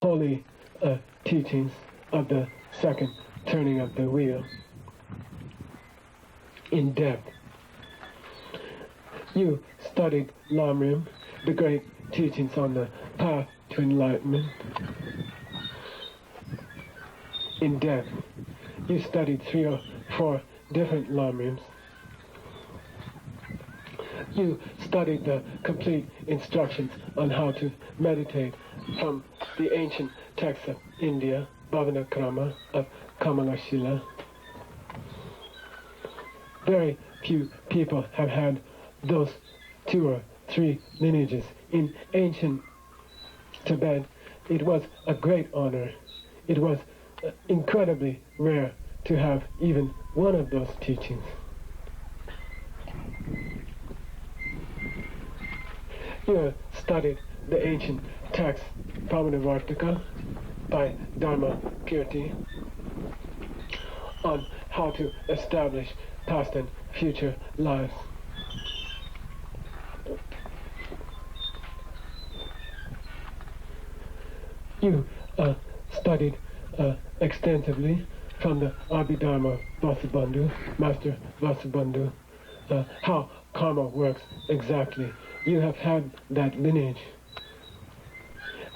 holy teachings of the second turning of the wheel in depth. You studied Lamrim, the great teachings on the path to enlightenment, in depth. You studied 3 or 4 different Lamrims. You studied the complete instructions on how to meditate from the ancient texts of India, Bhavanakrama of Kamalashila. Very few people have had those 2 or 3 lineages. In ancient Tibet, it was a great honor. It was incredibly rare to have even one of those teachings. You studied the ancient text Pramanavartika by Dharmakirti on how to establish past and future lives. You studied extensively from the Abhidharma Vasubandhu, Master Vasubandhu, how karma works exactly. You have had that lineage.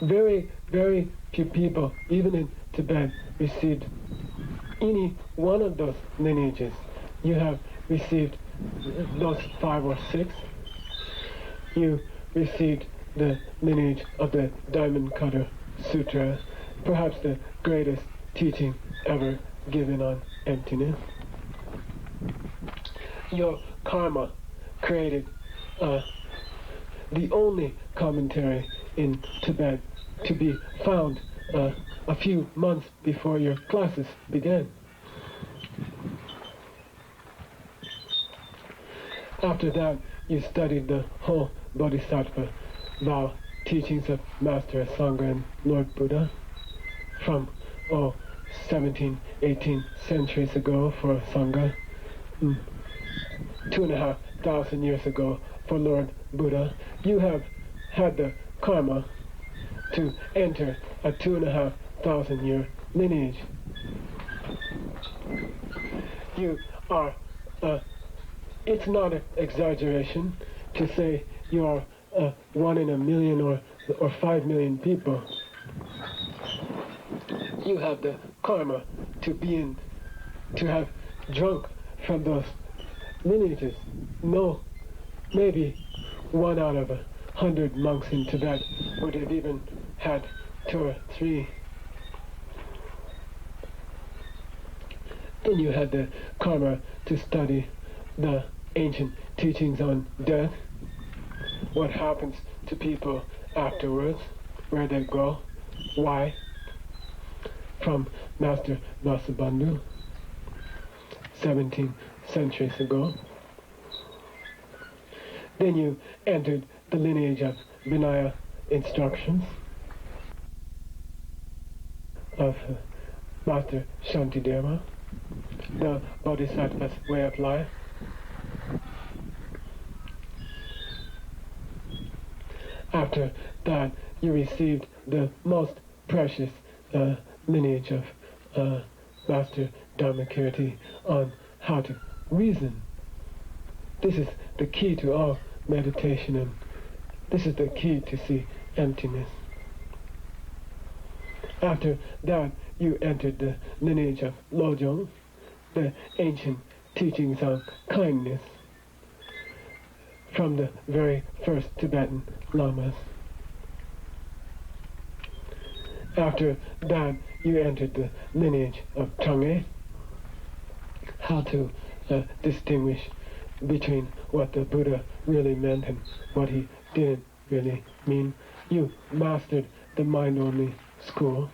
Very, very few people, even in Tibet, received any one of those lineages. You have received those 5 or 6. You received the lineage of the Diamond Cutter Sutra, perhaps the greatest teaching ever given on emptiness. Your karma created the only commentary in Tibet to be found a few months before your classes began. After that, you studied the whole Bodhisattva vow teachings of Master Sangha and Lord Buddha from 17, 18 centuries ago for Sangha, 2,500 years ago for Lord Buddha. You have had the karma to enter a 2,500 year lineage. You are, it's not an exaggeration to say you are 1 in a million or 5 million people. You have the karma to have drunk from those lineages. No, maybe 1 out of 100 monks in Tibet would have even had 2 or 3. Then you had the karma to study the ancient teachings on death, what happens to people afterwards, where they go, why, from Master Vasubandhu, 17 centuries ago. Then you entered the lineage of Vinaya instructions of Master Shantideva, the Bodhisattva's way of life. After that, you received the most precious lineage of Master Dharmakirti on how to reason. This is the key to all meditation, and this is the key to see emptiness. After that, you entered the lineage of Lojong, the ancient teachings on kindness from the very first Tibetan lamas. After that, you entered the lineage of Chang'e, how to distinguish between what the Buddha really meant and what he didn't really mean. You mastered the mind-only school.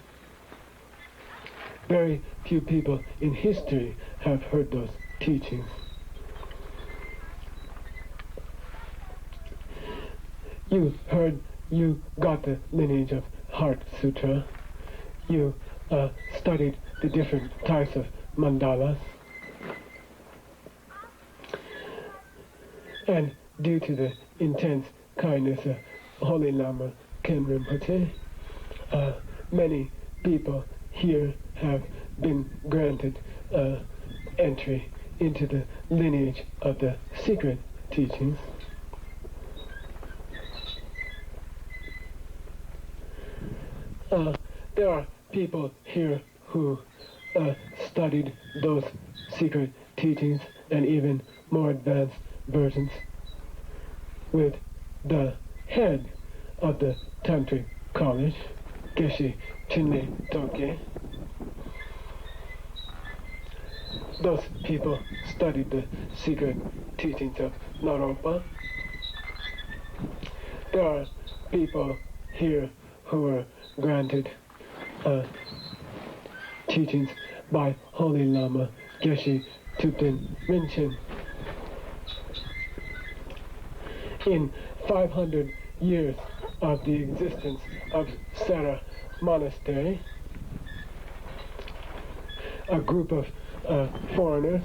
Very few people in history have heard those teachings. You got the lineage of Heart Sutra. You studied the different types of mandalas. And due to the intense kindness of Holy Lama Khen Rinpoche, many people here have been granted entry into the lineage of the secret teachings. There are people here who studied those secret teachings and even more advanced versions with the head of the Tantric College, Geshe Chinle Toke. Those people studied the secret teachings of Naropa. There are people here who were granted teachings by Holy Lama Geshe Tupten Rinchen. In 500 years of the existence of Sera Monastery, a group of foreigners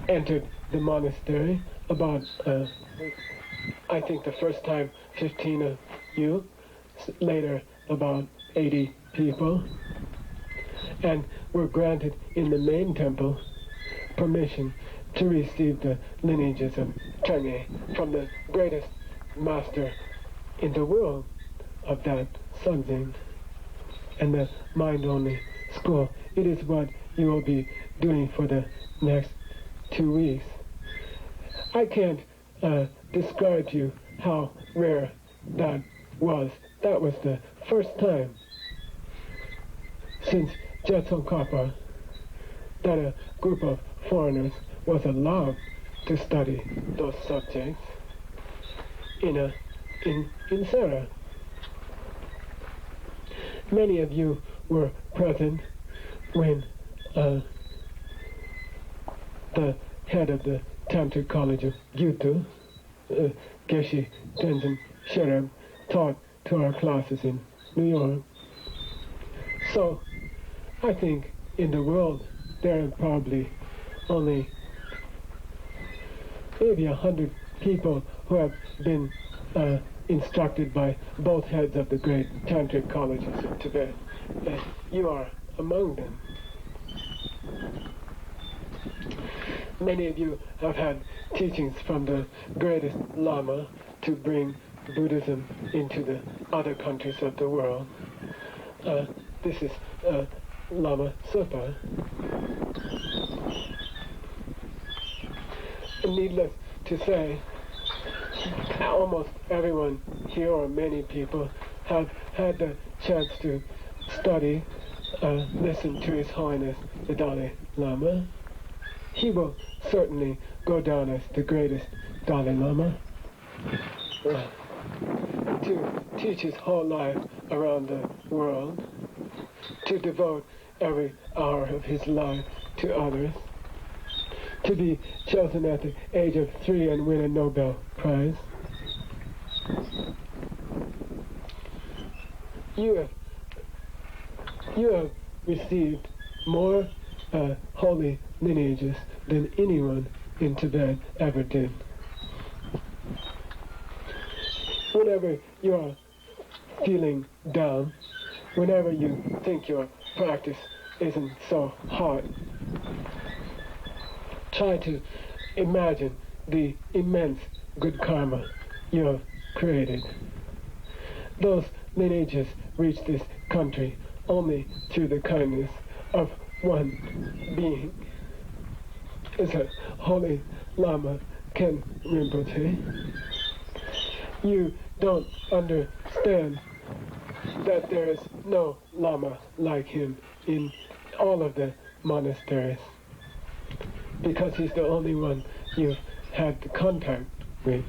entered the monastery. About, I think the first time 15 of you, later about 80 people, and were granted in the main temple permission to receive the lineages of Chang'e from the greatest master in the world of that Sungzin and the mind-only school. It is what you will be doing for the next 2 weeks. I can't describe to you how rare that was. That was the first time since Jetson Kappa that a group of foreigners was allowed to study those subjects in Sera. Many of you were present when the head of the Tantric College of Gyuto, Geshe Tenzin Sherab, taught to our classes in New York. So I think in the world there are probably only maybe 100 people who have been instructed by both heads of the great Tantric colleges in Tibet. You are among them. Many of you have had teachings from the greatest Lama to bring Buddhism into the other countries of the world. This is Lama Supa. Needless to say, almost everyone here, or many people, have had the chance to study, listen to His Holiness the Dalai Lama. He will certainly go down as the greatest Dalai Lama. To teach his whole life around the world, to devote every hour of his life to others, to be chosen at the age of 3 and win a Nobel Prize. You have received more holy lineages than anyone in Tibet ever did. Whenever you are feeling down, whenever you think your practice isn't so hard, try to imagine the immense good karma you have created. Those lineages reach this country only through the kindness of one being. It's a Holy Lama Ken Rinpoche. You don't understand that there is no Lama like him in all of the monasteries, because he's the only one you've had the contact with.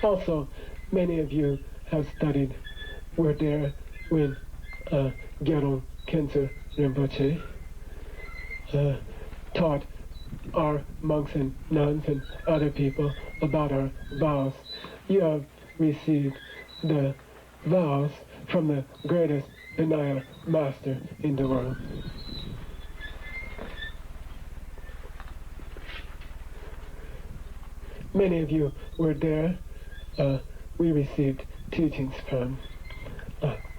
Also, many of you have studied, were there when Gyaltsab Khyentse Rinpoche taught our monks and nuns and other people about our vows. You have received the vows from the greatest Vinaya master in the world. Many of you were there. We received teachings from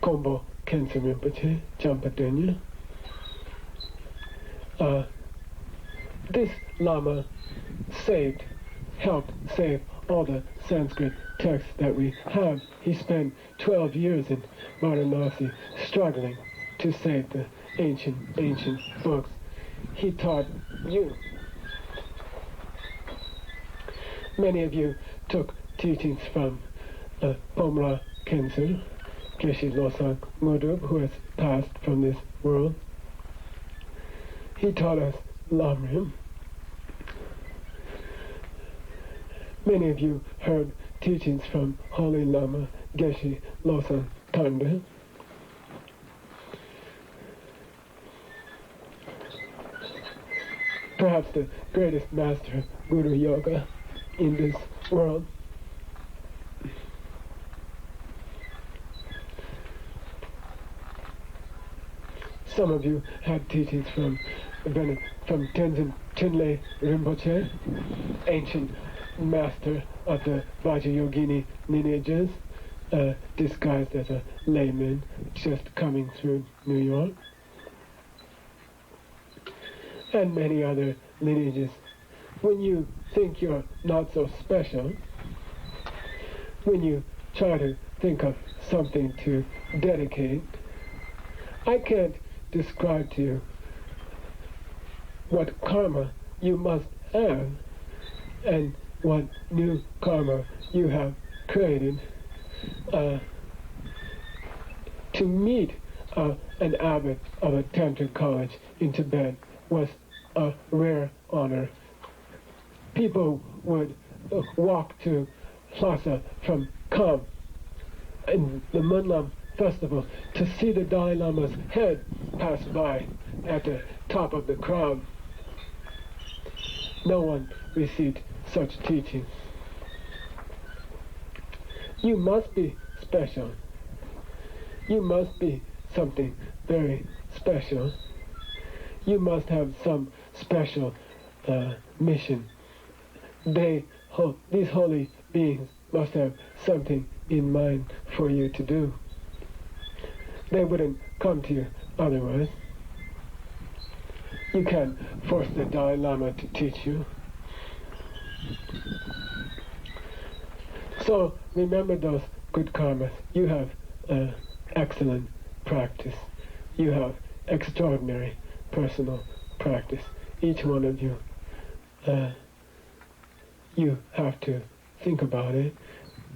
Kombo Khensa Rinpoche, Champadunya. This Lama helped save all the Sanskrit texts that we have. He spent 12 years in Varanasi struggling to save the ancient books. He taught you. Many of you took teachings from Pomra Khensa, Geshe Losang Ngodrup, who has passed from this world. He taught us Lamrim. Many of you heard teachings from Holy Lama Geshe Losang Tangda. Perhaps the greatest master of Guru Yoga in this world. Some of you had teachings from Tenzin Chinle Rinpoche, ancient master of the Vajrayogini lineages, disguised as a layman just coming through New York, and many other lineages. When you think you're not so special, when you try to think of something to dedicate, I can't describe to you what karma you must have and what new karma you have created. To meet an abbot of a tantric college in Tibet was a rare honor. People would walk to Lhasa from Kham in the Munlam festival to see the Dalai Lama's head pass by at the top of the crowd. No one received such teaching. You must be special. You must be something very special. You must have some special mission. These holy beings must have something in mind for you to do. They wouldn't come to you otherwise. You can't force the Dalai Lama to teach you. So remember those good karmas. You have excellent practice. You have extraordinary personal practice. Each one of you. You have to think about it,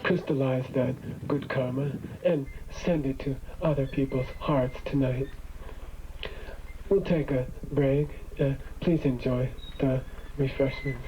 crystallize that good karma, and send it to other people's hearts tonight. We'll take a break. Please enjoy the refreshments.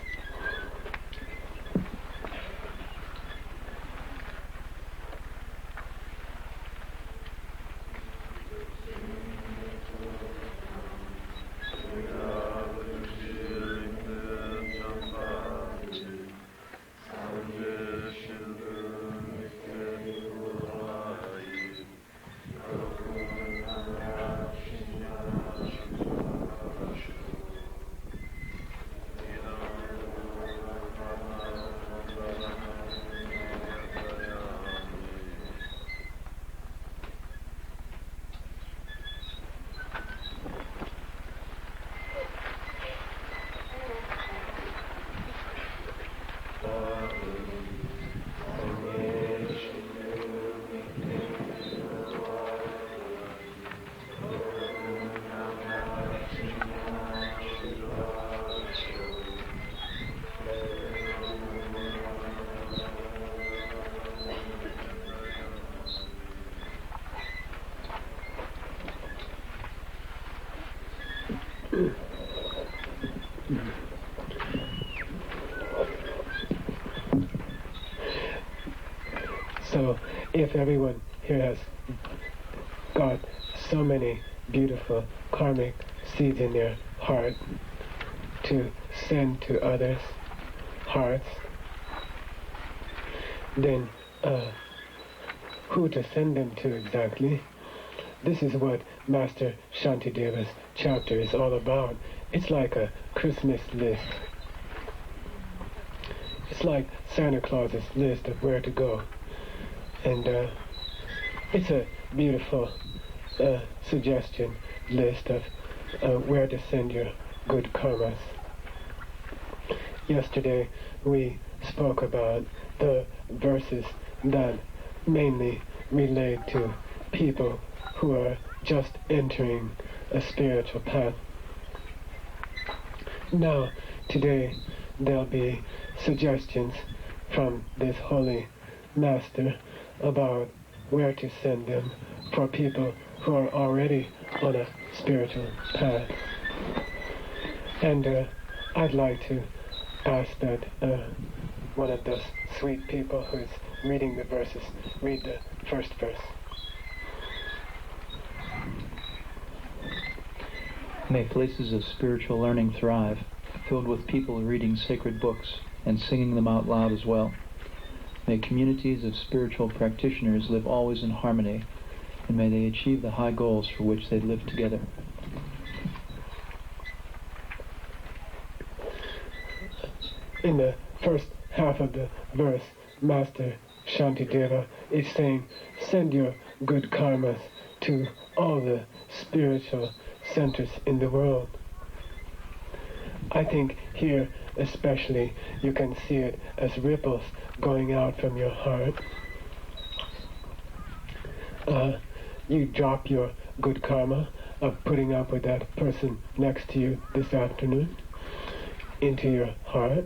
So if everyone here has got so many beautiful karmic seeds in their heart to send to others' hearts, then who to send them to exactly? This is what Master Shantideva's chapter is all about. It's like a Christmas list. It's like Santa Claus's list of where to go. And it's a beautiful suggestion list of where to send your good karmas. Yesterday we spoke about the verses that mainly relate to people who are just entering a spiritual path. Now, today, there'll be suggestions from this holy master about where to send them for people who are already on a spiritual path. And I'd like to ask that one of those sweet people who's reading the verses read the first verse. May places of spiritual learning thrive, filled with people reading sacred books and singing them out loud as well. May communities of spiritual practitioners live always in harmony, and may they achieve the high goals for which they live together. In the first half of the verse, Master Shantideva is saying, send your good karmas to all the spiritual centers in the world. I think here especially you can see it as ripples going out from your heart. You drop your good karma of putting up with that person next to you this afternoon into your heart,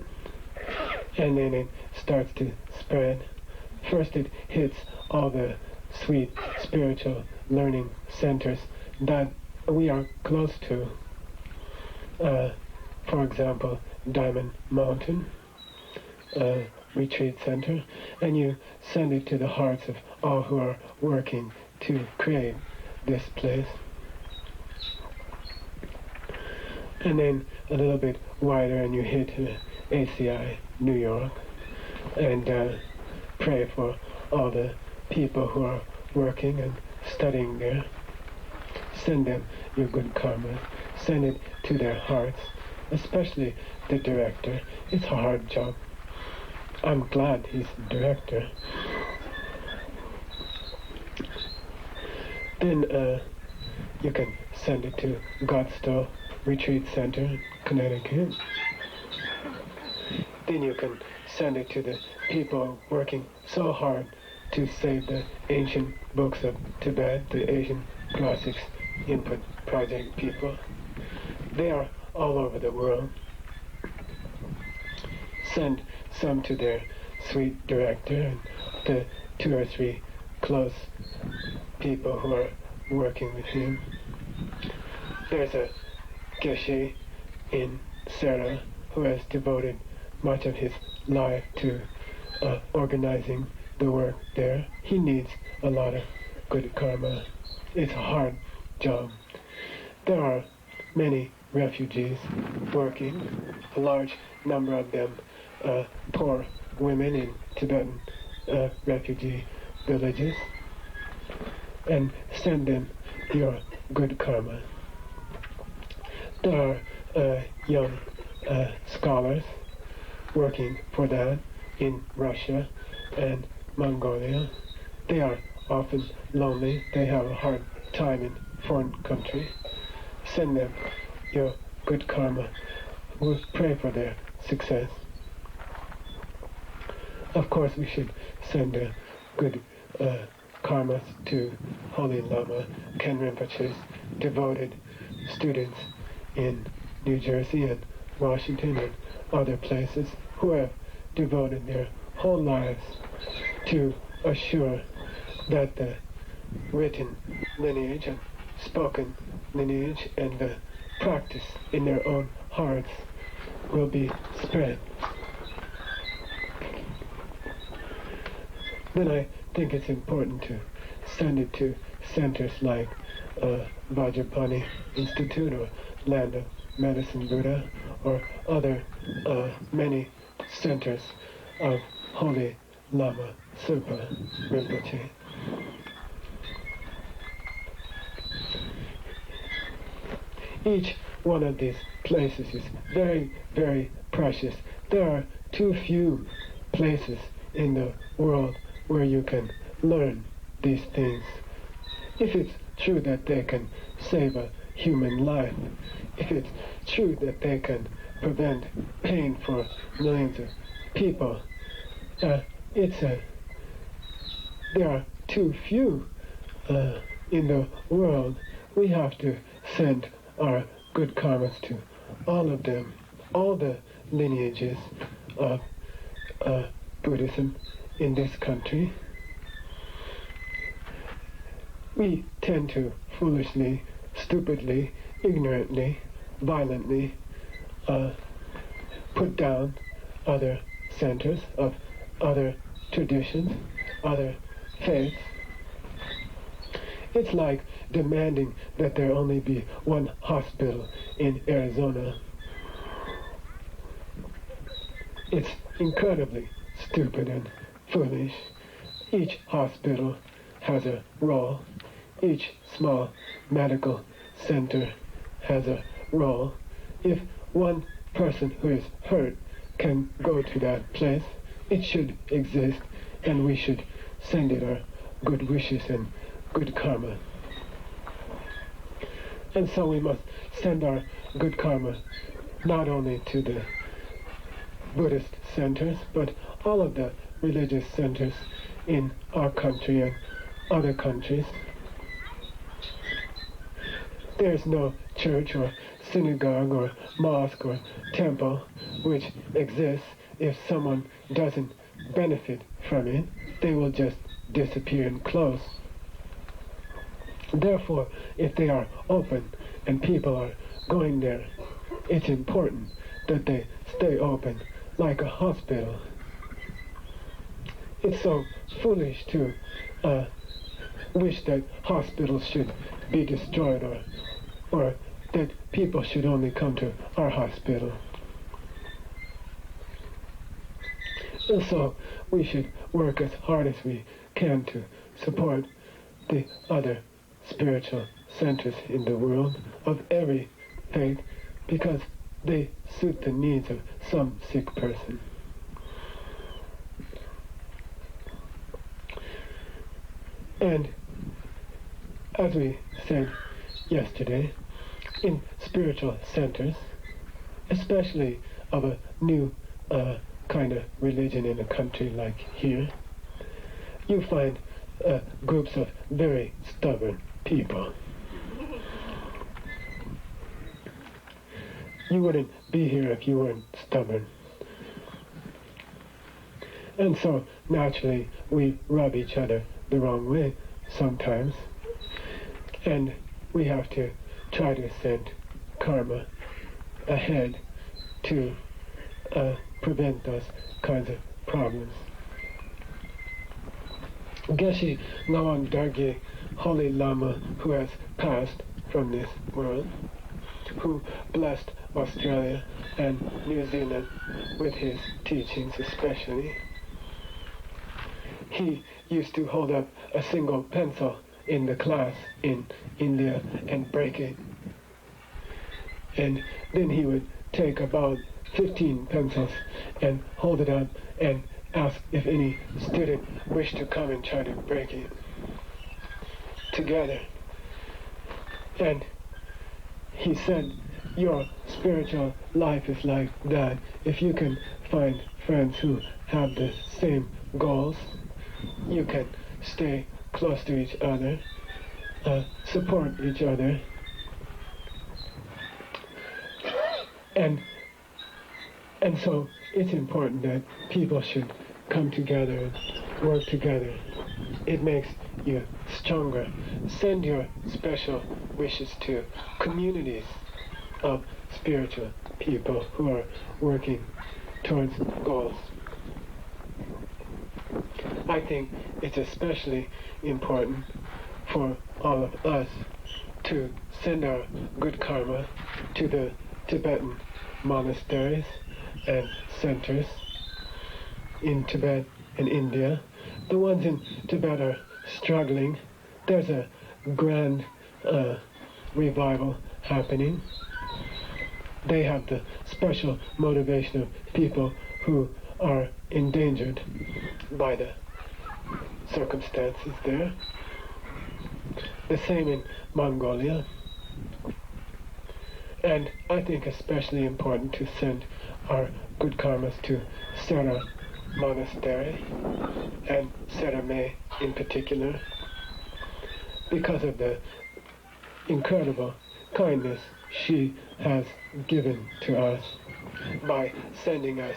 and then it starts to spread. First it hits all the sweet spiritual learning centers that we are close to. For example, Diamond Mountain Retreat Center, and you send it to the hearts of all who are working to create this place. And then a little bit wider and you hit ACI New York, and pray for all the people who are working and studying there. Send them your good karma. Send it to their hearts, especially the director. It's a hard job. I'm glad he's the director. Then you can send it to Godstow Retreat Center in Connecticut. Then you can send it to the people working so hard to save the ancient books of Tibet, the Asian Classics Input Project people. They are all over the world. Send some to their sweet director and the 2 or 3 close people who are working with him. There's a Geshe in Serra who has devoted much of his life to organizing the work there. He needs a lot of good karma. It's a hard job. There are many refugees working, a large number of them poor women in Tibetan refugee villages, and send them your good karma. There are young scholars working for that in Russia and Mongolia. They are often lonely. They have a hard time in foreign countries. Send them your good karma. We'll pray for their success. Of course, we should send good karmas to Holy Lama Ken Rinpoche's devoted students in New Jersey and Washington and other places who have devoted their whole lives to assure that the written lineage and spoken lineage and the practice in their own hearts will be spread. Then I think it's important to send it to centers like Vajrapani Institute or Land of Medicine Buddha or other many centers of Holy Lama Supa Rinpoche. Each one of these places is very, very precious there are too few places in the world where you can learn these things. If it's true that they can save a human life, if it's true that they can prevent pain for millions of people, there are too few in the world. We have to send our good karmas to all of them, all the lineages of Buddhism in this country. We tend to foolishly, stupidly, ignorantly, violently put down other centers of other traditions, other faiths. It's like demanding that there only be one hospital in Arizona. It's incredibly stupid and foolish. Each hospital has a role. Each small medical center has a role. If one person who is hurt can go to that place, it should exist, and we should send it our good wishes and good karma. And so we must send our good karma not only to the Buddhist centers, but all of the religious centers in our country and other countries. There's no church or synagogue or mosque or temple which exists. If someone doesn't benefit from it, they will just disappear and close. Therefore, if they are open and people are going there, it's important that they stay open like a hospital. It's so foolish to wish that hospitals should be destroyed or that people should only come to our hospital. And so we should work as hard as we can to support the other spiritual centers in the world of every faith, because they suit the needs of some sick person. And as we said yesterday, in spiritual centers, especially of a new kind of religion in a country like here, you find groups of very stubborn people. You wouldn't be here if you weren't stubborn. And so naturally we rub each other the wrong way sometimes, and we have to try to send karma ahead to prevent those kinds of problems. Geshe Ngawang Dargye, Holy Lama, who has passed from this world, who blessed Australia and New Zealand with his teachings especially. He used to hold up a single pencil in the class in India and break it. And then he would take about 15 pencils and hold it up and ask if any student wished to come and try to break it together. And he said, your spiritual life is like that. If you can find friends who have the same goals, you can stay close to each other, support each other, and so it's important that people should come together and work together. It makes you stronger. Send your special wishes to communities of spiritual people who are working towards goals. I think it's especially important for all of us to send our good karma to the Tibetan monasteries and centers in Tibet and India. The ones in Tibet are struggling. There's a grand revival happening. they have the special motivation of people who are endangered by the circumstances there. The same in Mongolia. And I think especially important to send our good karmas to Sera Monastery and Sera May in particular, because of the incredible kindness she has given to us by sending us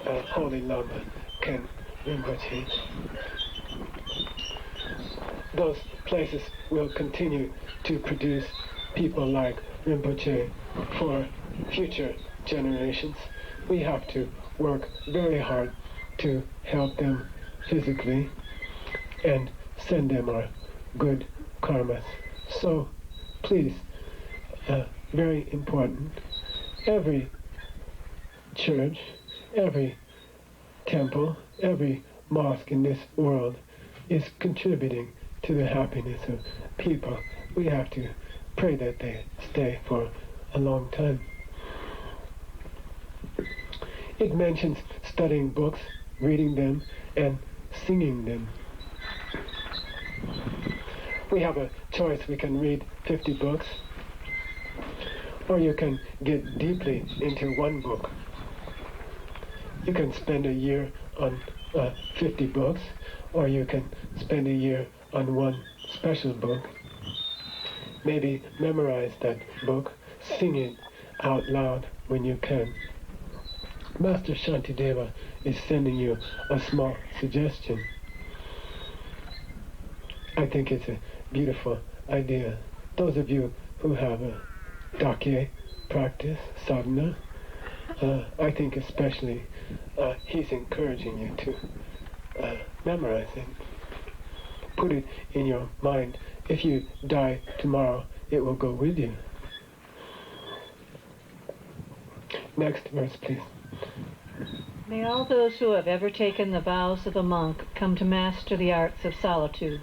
Holy Lama Ken Rinpoche. Those places will continue to produce people like Rinpoche for future generations. We have to work very hard to help them physically and send them our good karmas. So please, very important, every church, every temple, every mosque in this world is contributing to the happiness of people. We have to pray that they stay for a long time. It mentions studying books, reading them, and singing them. We have a choice. We can read 50 books, or you can get deeply into one book. You can spend a year on 50 books, or you can spend a year on one special book. Maybe memorize that book, sing it out loud when you can. Master Shantideva is sending you a small suggestion. I think it's a beautiful idea. Those of you who have a Dakye practice, sadhana, I think especially he's encouraging you to memorize it. Put it in your mind. If you die tomorrow, it will go with you. Next verse, please. May all those who have ever taken the vows of a monk come to master the arts of solitude,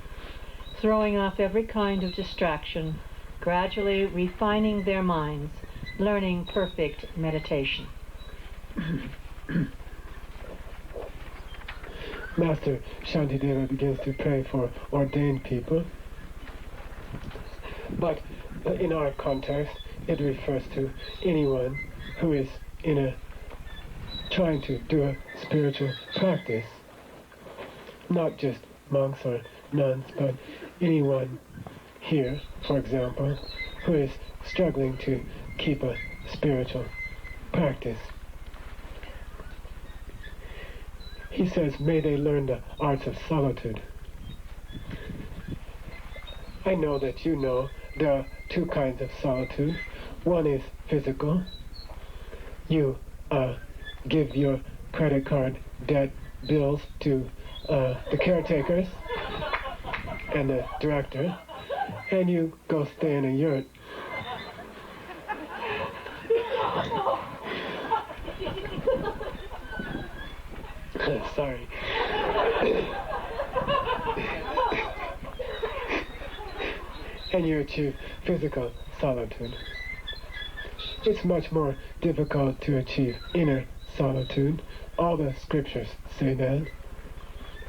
throwing off every kind of distraction, gradually refining their minds, learning perfect meditation. Master Shantideva begins to pray for ordained people, but in our context, it refers to anyone who is trying to do a spiritual practice. Not just monks or nuns, but anyone here, for example, who is struggling to keep a spiritual practice. He says, may they learn the arts of solitude. I know that you know there are two kinds of solitude. One is physical. You give your credit card debt bills to the caretakers and the director, and you go stay in a yurt. Sorry. And you achieve physical solitude. It's much more difficult to achieve inner solitude. All the scriptures say that.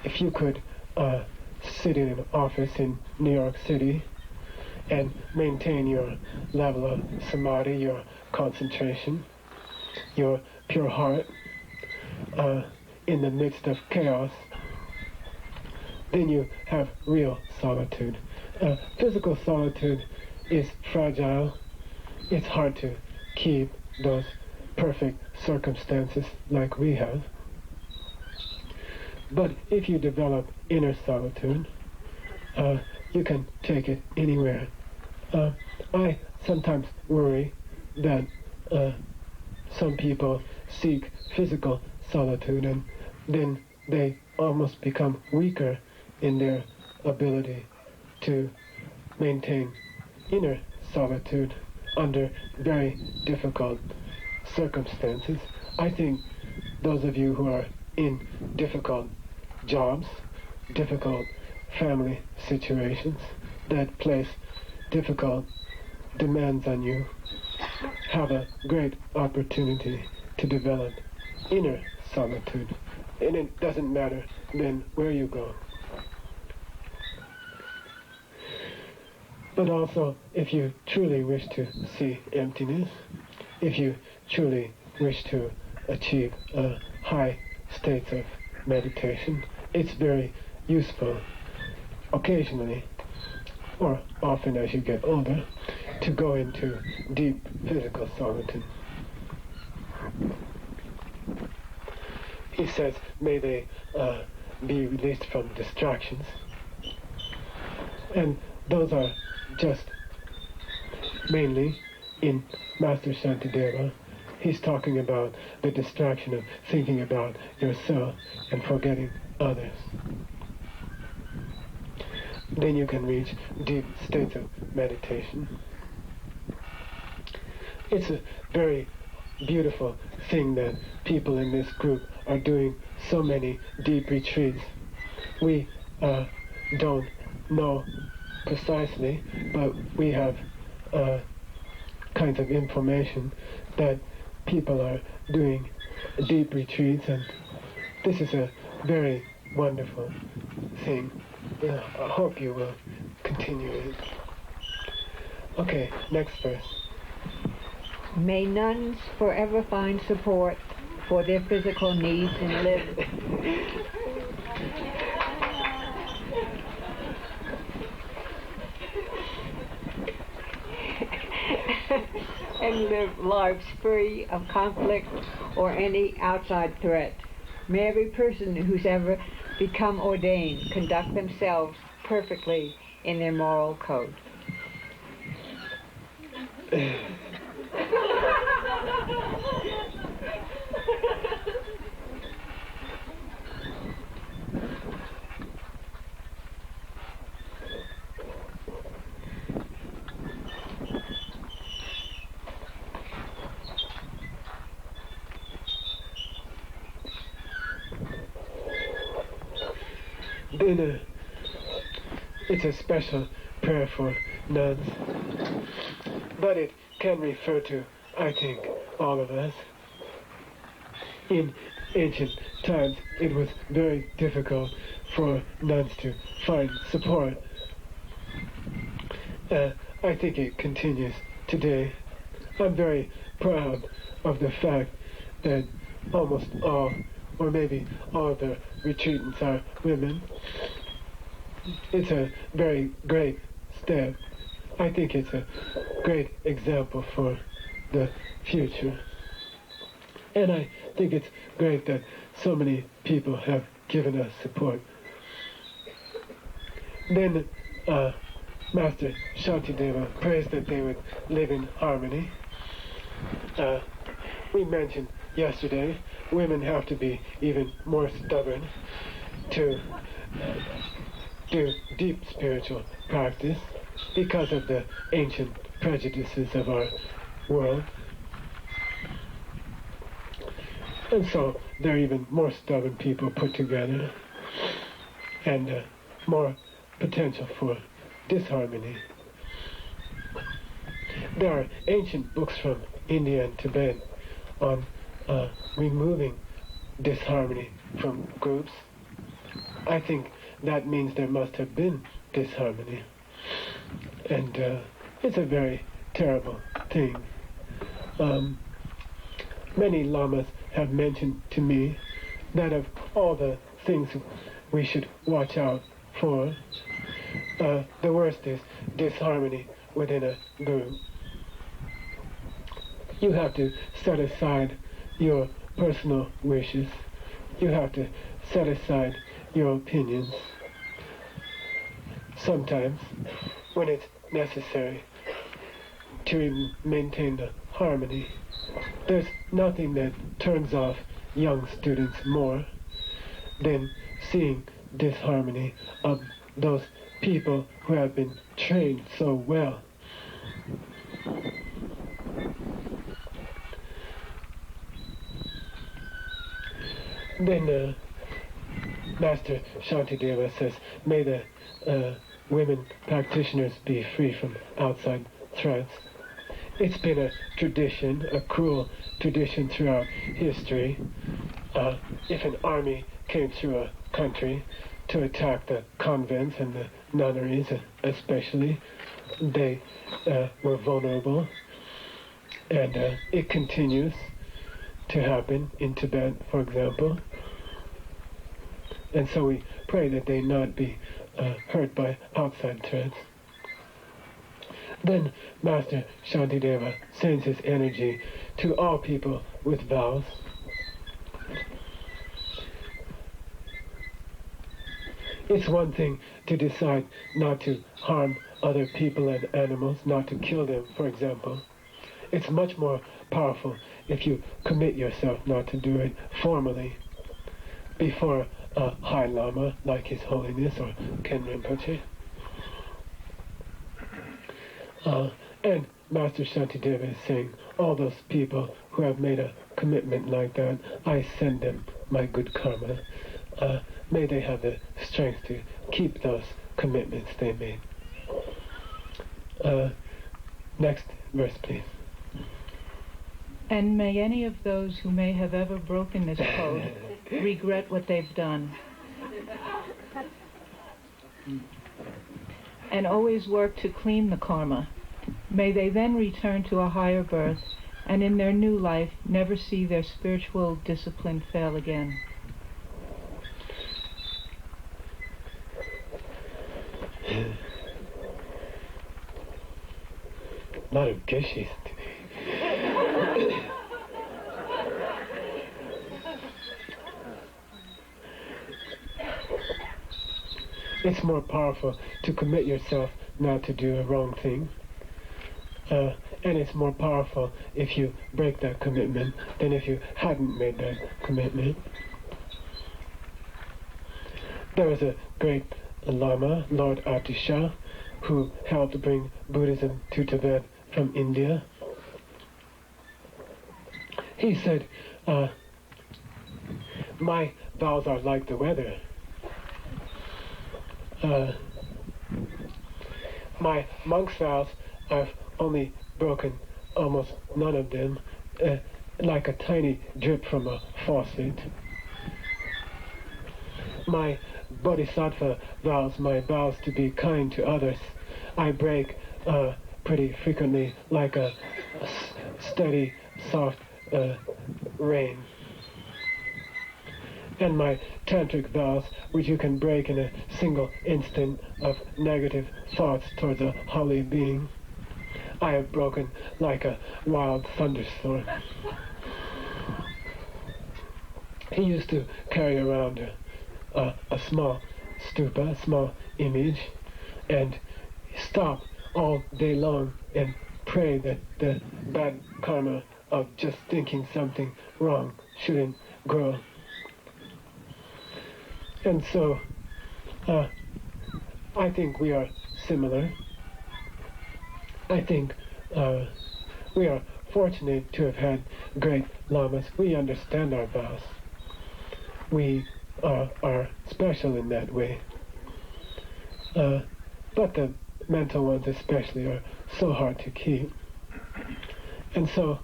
If you could sit in an office in New York City and maintain your level of samadhi, your concentration, your pure heart, in the midst of chaos, then you have real solitude. Physical solitude is fragile. It's hard to keep those perfect circumstances like we have. But if you develop inner solitude, you can take it anywhere. I sometimes worry that some people seek physical solitude and then they almost become weaker in their ability to maintain inner solitude under very difficult circumstances. I think those of you who are in difficult jobs, difficult family situations that place difficult demands on you, have a great opportunity to develop inner solitude. And it doesn't matter then where you go. But also, if you truly wish to see emptiness, if you truly wish to achieve high states of meditation, it's very useful occasionally, or often as you get older, to go into deep physical solitude. He says, may they be released from distractions. And those are just mainly in Master Shantideva. He's talking about the distraction of thinking about yourself and forgetting others. Then you can reach deep states of meditation. It's a very beautiful thing that people in this group are doing so many deep retreats. We don't know precisely, but we have kinds of information that people are doing deep retreats, and this is a very wonderful thing. I hope you will continue it. Okay, next verse. May nuns forever find support for their physical needs and live and live lives free of conflict or any outside threat. May every person who's ever become ordained conduct themselves perfectly in their moral code. Then it's a special prayer for nuns, but it can refer to, I think, all of us. In ancient times, it was very difficult for nuns to find support. I think it continues today. I'm very proud of the fact that almost all, or maybe all of the retreatants are women. It's a very great step. I think it's a great example for the future. And I think it's great that so many people have given us support. Then Master Shantideva prays that they would live in harmony. We mentioned yesterday, women have to be even more stubborn to do deep spiritual practice because of the ancient prejudices of our world. And so there are even more stubborn people put together, and more potential for disharmony. There are ancient books from India and Tibet on removing disharmony from groups. I think that means there must have been disharmony. And it's a very terrible thing. Many lamas have mentioned to me that of all the things we should watch out for, the worst is disharmony within a group. You have to set aside your personal wishes. You have to set aside your opinions. Sometimes, when it's necessary to maintain the harmony, there's nothing that turns off young students more than seeing disharmony of those people who have been trained so well. Then Master Shantideva says, may the women practitioners be free from outside threats. It's been a tradition, a cruel tradition throughout history. If an army came through a country to attack the convents and the nunneries especially, they were vulnerable. And it continues to happen in Tibet, for example. And so we pray that they not be hurt by outside threats. Then Master Shantideva sends his energy to all people with vows. It's one thing to decide not to harm other people and animals, not to kill them, for example. It's much more powerful if you commit yourself not to do it formally before a High Lama like His Holiness or Ken Rinpoche. And Master Shantideva is saying, all those people who have made a commitment like that, I send them my good karma. May they have the strength to keep those commitments they made. Next verse, please. And may any of those who may have ever broken this code regret what they've done. And always work to clean the karma. May they then return to a higher birth, and in their new life never see their spiritual discipline fail again. A lot of geshes today. It's more powerful to commit yourself not to do a wrong thing. And it's more powerful if you break that commitment than if you hadn't made that commitment. There was a great Lama, Lord Atisha, who helped bring Buddhism to Tibet from India. He said, my vows are like the weather. My monk's vows, I've only broken almost none of them, like a tiny drip from a faucet. My bodhisattva vows, my vows to be kind to others, I break pretty frequently, like a steady, soft rain. And my tantric vows, which you can break in a single instant of negative thoughts towards a holy being, I have broken like a wild thunderstorm. He used to carry around a small stupa, a small image, and stop all day long and pray that the bad karma of just thinking something wrong shouldn't grow. And so, I think we are similar. I think we are fortunate to have had great lamas. We understand our vows. We are special in that way. But the mental ones especially are so hard to keep. And so,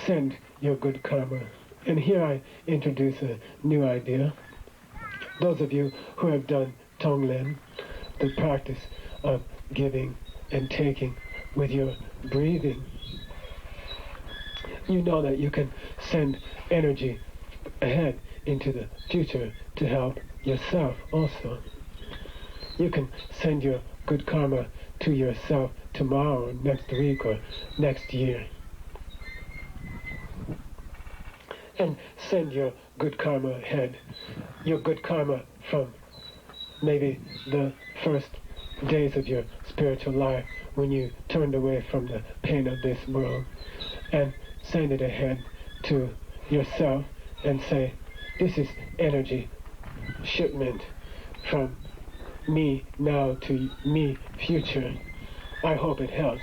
send your good karma. And here I introduce a new idea. Those of you who have done Tonglen, the practice of giving and taking with your breathing, you know that you can send energy ahead into the future to help yourself also. You can send your good karma to yourself tomorrow, or next week, or next year. And send your good karma ahead. Your good karma from maybe the first days of your spiritual life when you turned away from the pain of this world, and send it ahead to yourself and say, this is energy shipment from me now to me future. I hope it helps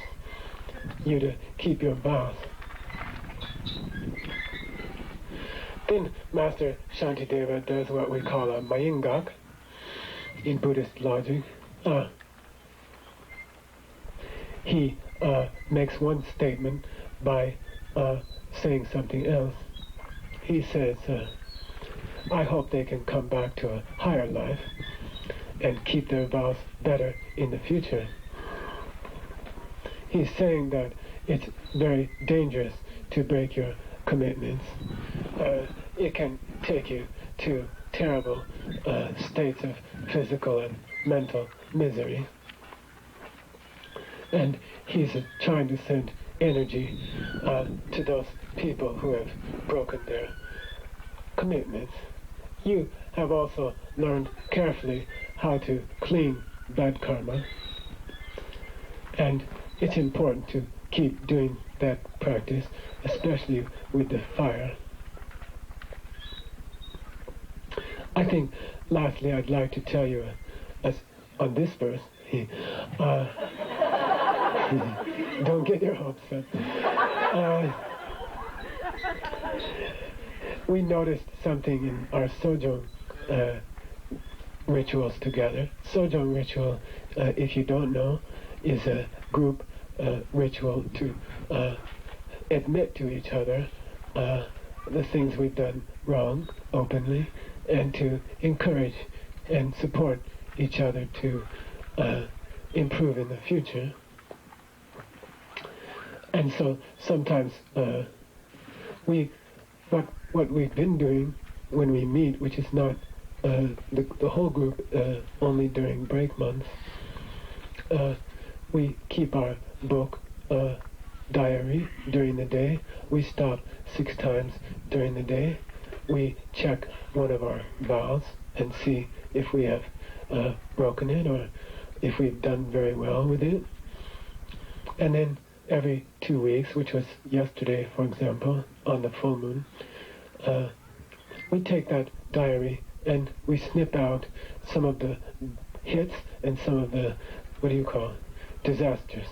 you to keep your vows. Then Master Shantideva does what we call a mayingak in Buddhist logic. He makes one statement by saying something else. He says, I hope they can come back to a higher life and keep their vows better in the future. He's saying that it's very dangerous to break your commitments. It can take you to terrible states of physical and mental misery. And he's trying to send energy to those people who have broken their commitments. You have also learned carefully how to clean bad karma, and it's important to keep doing that practice, especially with the fire. I think, lastly, I'd like to tell you, on this verse, don't get your hopes up. We noticed something in our Sojong rituals together. Sojong ritual, if you don't know, is a group ritual to admit to each other the things we've done wrong openly, and to encourage and support each other to improve in the future. And so sometimes what we've been doing when we meet, which is not the whole group, only during break months, we keep our book diary during the day. We stop 6 times during the day. We check one of our vows and see if we have broken it or if we've done very well with it. And then every 2 weeks, which was yesterday, for example, on the full moon, we take that diary and we snip out some of the hits and some of the, disasters.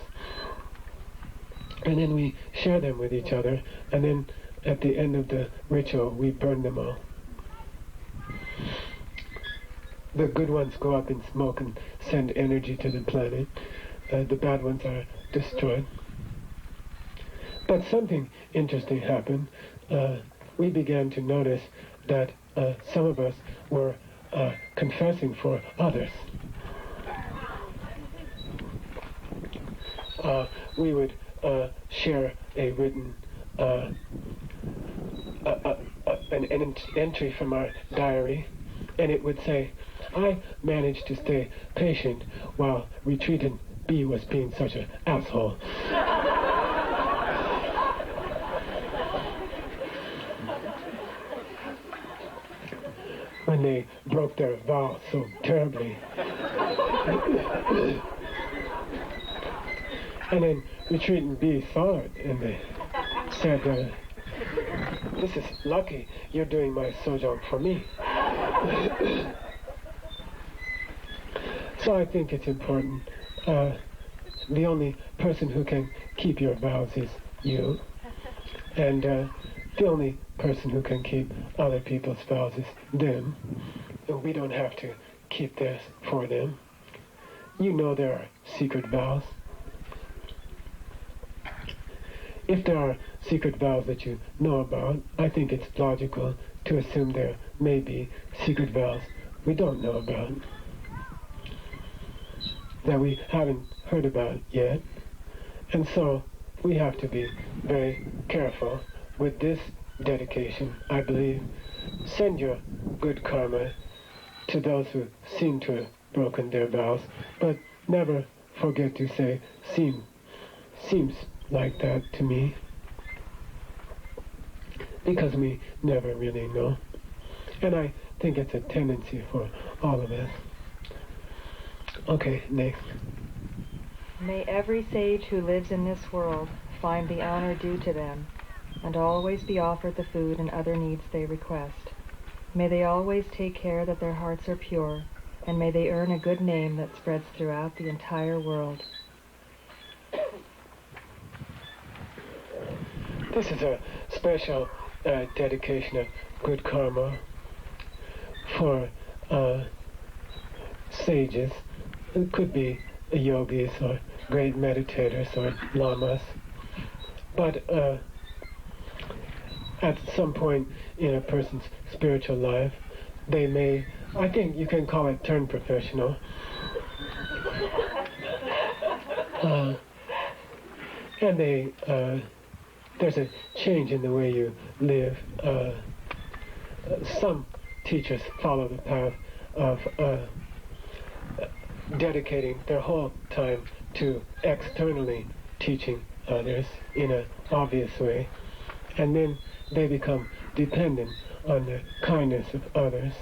And then we share them with each other, and then at the end of the ritual, we burn them all. The good ones go up in smoke and send energy to the planet. The bad ones are destroyed. But something interesting happened. We began to notice that some of us were confessing for others. We would share a written an entry from our diary, and it would say, I managed to stay patient while retreatant B was being such an asshole. When they broke their vow so terribly. And then retreatant B saw it, and they said, this is lucky, you're doing my sojong for me. So I think it's important. The only person who can keep your vows is you. And the only person who can keep other people's vows is them. We don't have to keep theirs for them. You know there are secret vows. If there are secret vows that you know about, I think it's logical to assume there may be secret vows we don't know about, that we haven't heard about yet. And so we have to be very careful with this dedication, I believe. Send your good karma to those who seem to have broken their vows, but never forget to say, seems like that to me, because we never really know. And I think it's a tendency for all of us. Okay, next. May every sage who lives in this world find the honor due to them, and always be offered the food and other needs they request. May they always take care that their hearts are pure, and may they earn a good name that spreads throughout the entire world. This is a special dedication of good karma for sages. It could be yogis or great meditators or lamas. But at some point in a person's spiritual life, they may, I think you can call it turn professional. And there's a change in the way you live. Some teachers follow the path of dedicating their whole time to externally teaching others in an obvious way, and then they become dependent on the kindness of others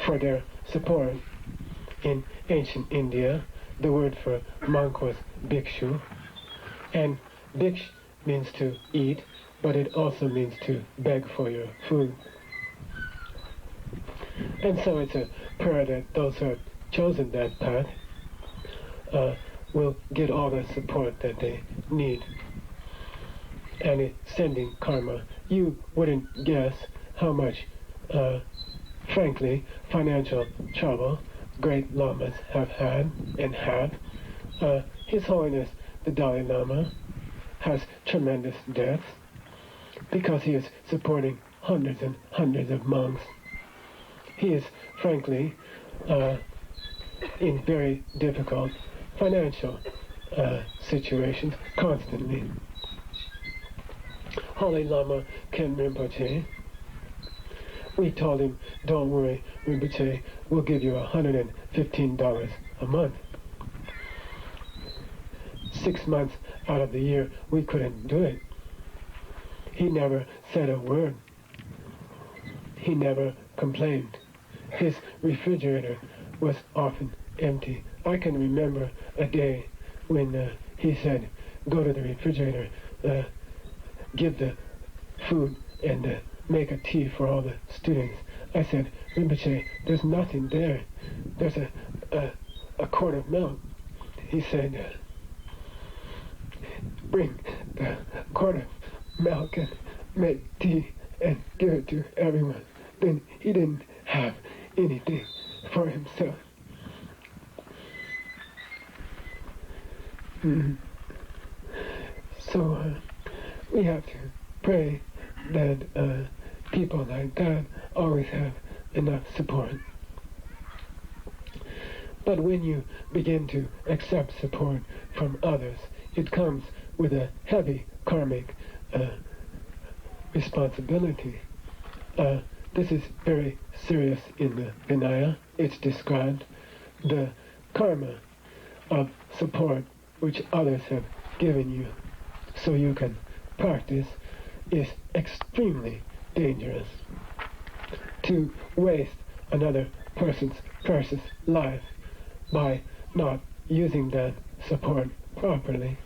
for their support. In ancient India, the word for monk was bhikshu, and bhiksh means to eat, but it also means to beg for your food. And so it's a prayer that those who have chosen that path will get all the support that they need. And it's sending karma. You wouldn't guess how much, frankly, financial trouble great lamas have had and have. His Holiness the Dalai Lama has tremendous debts because he is supporting hundreds and hundreds of monks. He is, frankly, in very difficult financial situations constantly. Holy Lama Ken Rinpoche, we told him, don't worry, Rinpoche, we'll give you $115 a month. 6 months out of the year, we couldn't do it. He never said a word. He never complained. His refrigerator was often empty. I can remember a day when he said, go to the refrigerator, give the food and make a tea for all the students. I said, Rinpoche, there's nothing there. There's a quart of milk. He said, bring the quart of milk and make tea and give it to everyone. Then he didn't have anything for himself. So we have to pray that people like that always have enough support. But when you begin to accept support from others, it comes with a heavy karmic responsibility. This is very serious in the Vinaya. It's described. The karma of support which others have given you so you can practice is extremely dangerous. To waste another person's precious life by not using that support properly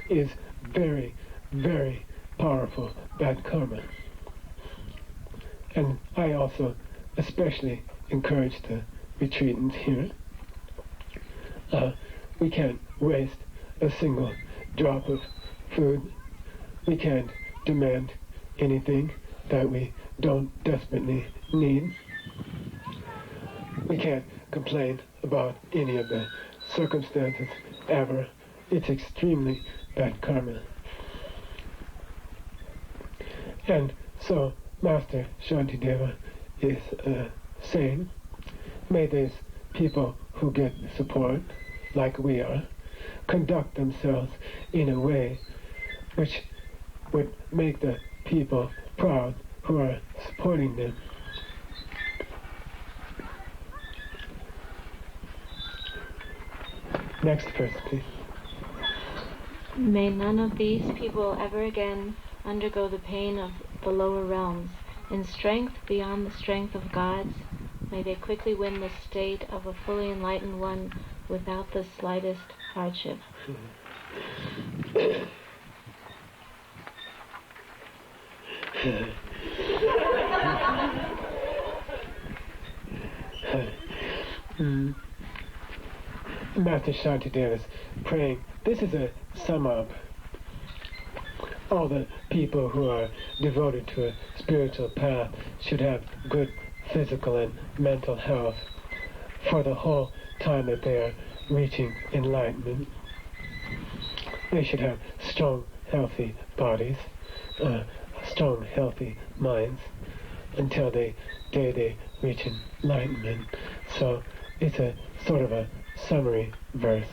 is very, very powerful bad karma. And I also especially encourage the retreatants here. We can't waste a single drop of food. We can't demand anything that we don't desperately need. We can't complain about any of the circumstances ever. It's extremely bad karma. And so Master Shantideva is saying, may these people who get support, like we are, conduct themselves in a way which would make the people proud who are supporting them. Next verse, please. May none of these people ever again undergo the pain of the lower realms. In strength beyond the strength of gods, may they quickly win the state of a fully enlightened one without the slightest hardship. Master Shantideva is praying. This is a sum up. All the people who are devoted to a spiritual path should have good physical and mental health for the whole time that they are reaching enlightenment. They should have strong, healthy bodies, strong, healthy minds until they reach enlightenment. So it's a sort of a summary verse.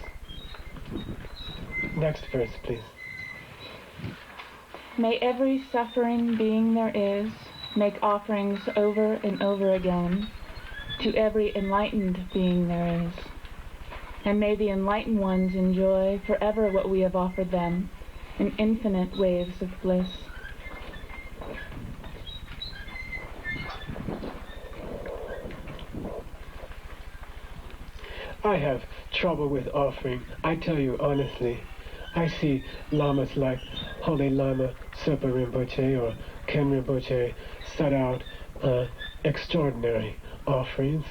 Next verse, please. May every suffering being there is make offerings over and over again to every enlightened being there is. And may the enlightened ones enjoy forever what we have offered them in infinite waves of bliss. I have trouble with offering. I tell you honestly, I see lamas like Holy Lama Sepa Rinpoche or Ken Rinpoche set out extraordinary offerings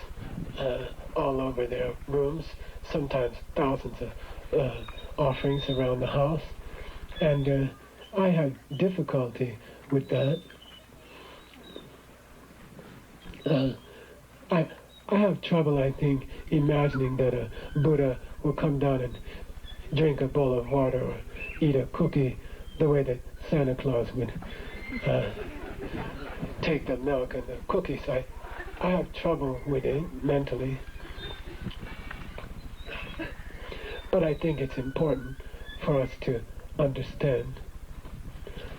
all over their rooms, sometimes thousands of offerings around the house. And I have difficulty with that. I have trouble, I think, imagining that a Buddha will come down and drink a bowl of water or eat a cookie the way that Santa Claus would take the milk and the cookies. I have trouble with it mentally. But I think it's important for us to understand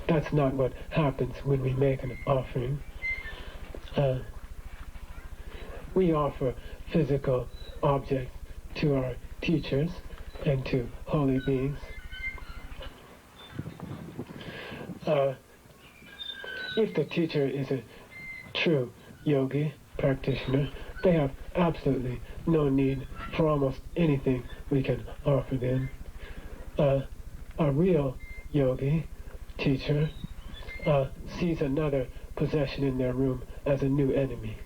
that's not what happens when we make an offering. We offer physical objects to our teachers and to holy beings. If the teacher is a true yogi practitioner, they have absolutely no need for almost anything we can offer them. A real yogi teacher sees another possession in their room as a new enemy.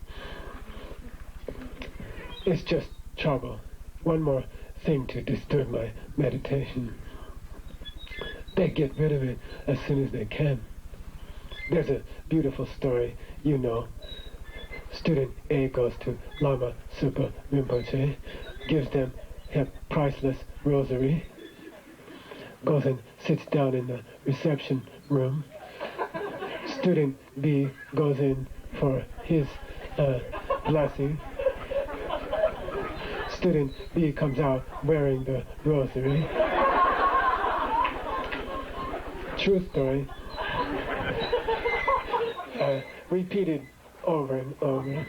It's just trouble. One more thing to disturb my meditation. They get rid of it as soon as they can. There's a beautiful story, you know. Student A goes to Lama Supa Rinpoche, gives them a priceless rosary, goes and sits down in the reception room. Student B goes in for his blessing. Student B comes out wearing the rosary. True story. Repeated over and over.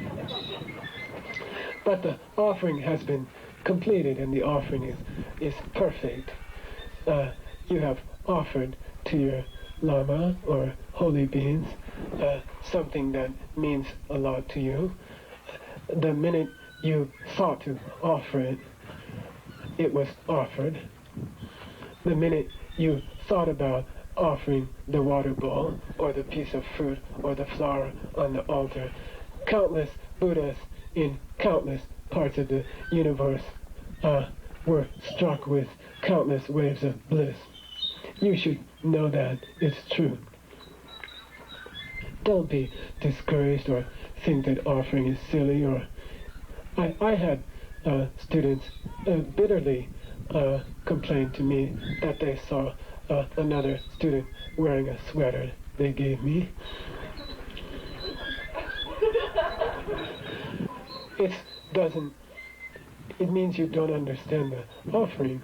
But the offering has been completed and the offering is perfect. You have offered to your Lama or holy beings something that means a lot to you. The minute you thought to offer it, it was offered. The minute you thought about offering the water bowl or the piece of fruit or the flower on the altar, countless Buddhas in countless parts of the universe were struck with countless waves of bliss. You should know that it's true. Don't be discouraged or think that offering is silly. Or I had students bitterly complain to me that they saw another student wearing a sweater they gave me. It means you don't understand the offering.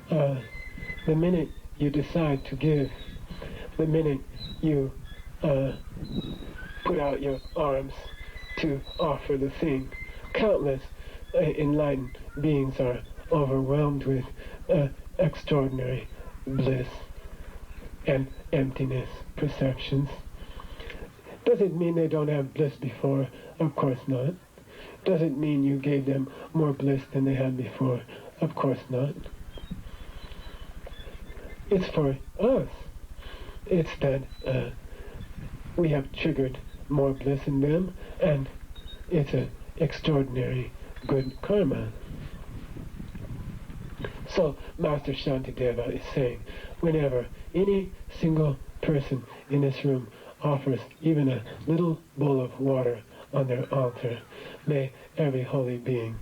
The minute you decide to give, the minute you put out your arms to offer the thing, countless enlightened beings are overwhelmed with extraordinary bliss and emptiness perceptions. Does it mean they don't have bliss before? Of course not. Does it mean you gave them more bliss than they had before? Of course not. It's for us. It's that we have triggered more bliss in them, and it's an extraordinary good karma. So Master Shantideva is saying, whenever any single person in this room offers even a little bowl of water on their altar, may every holy being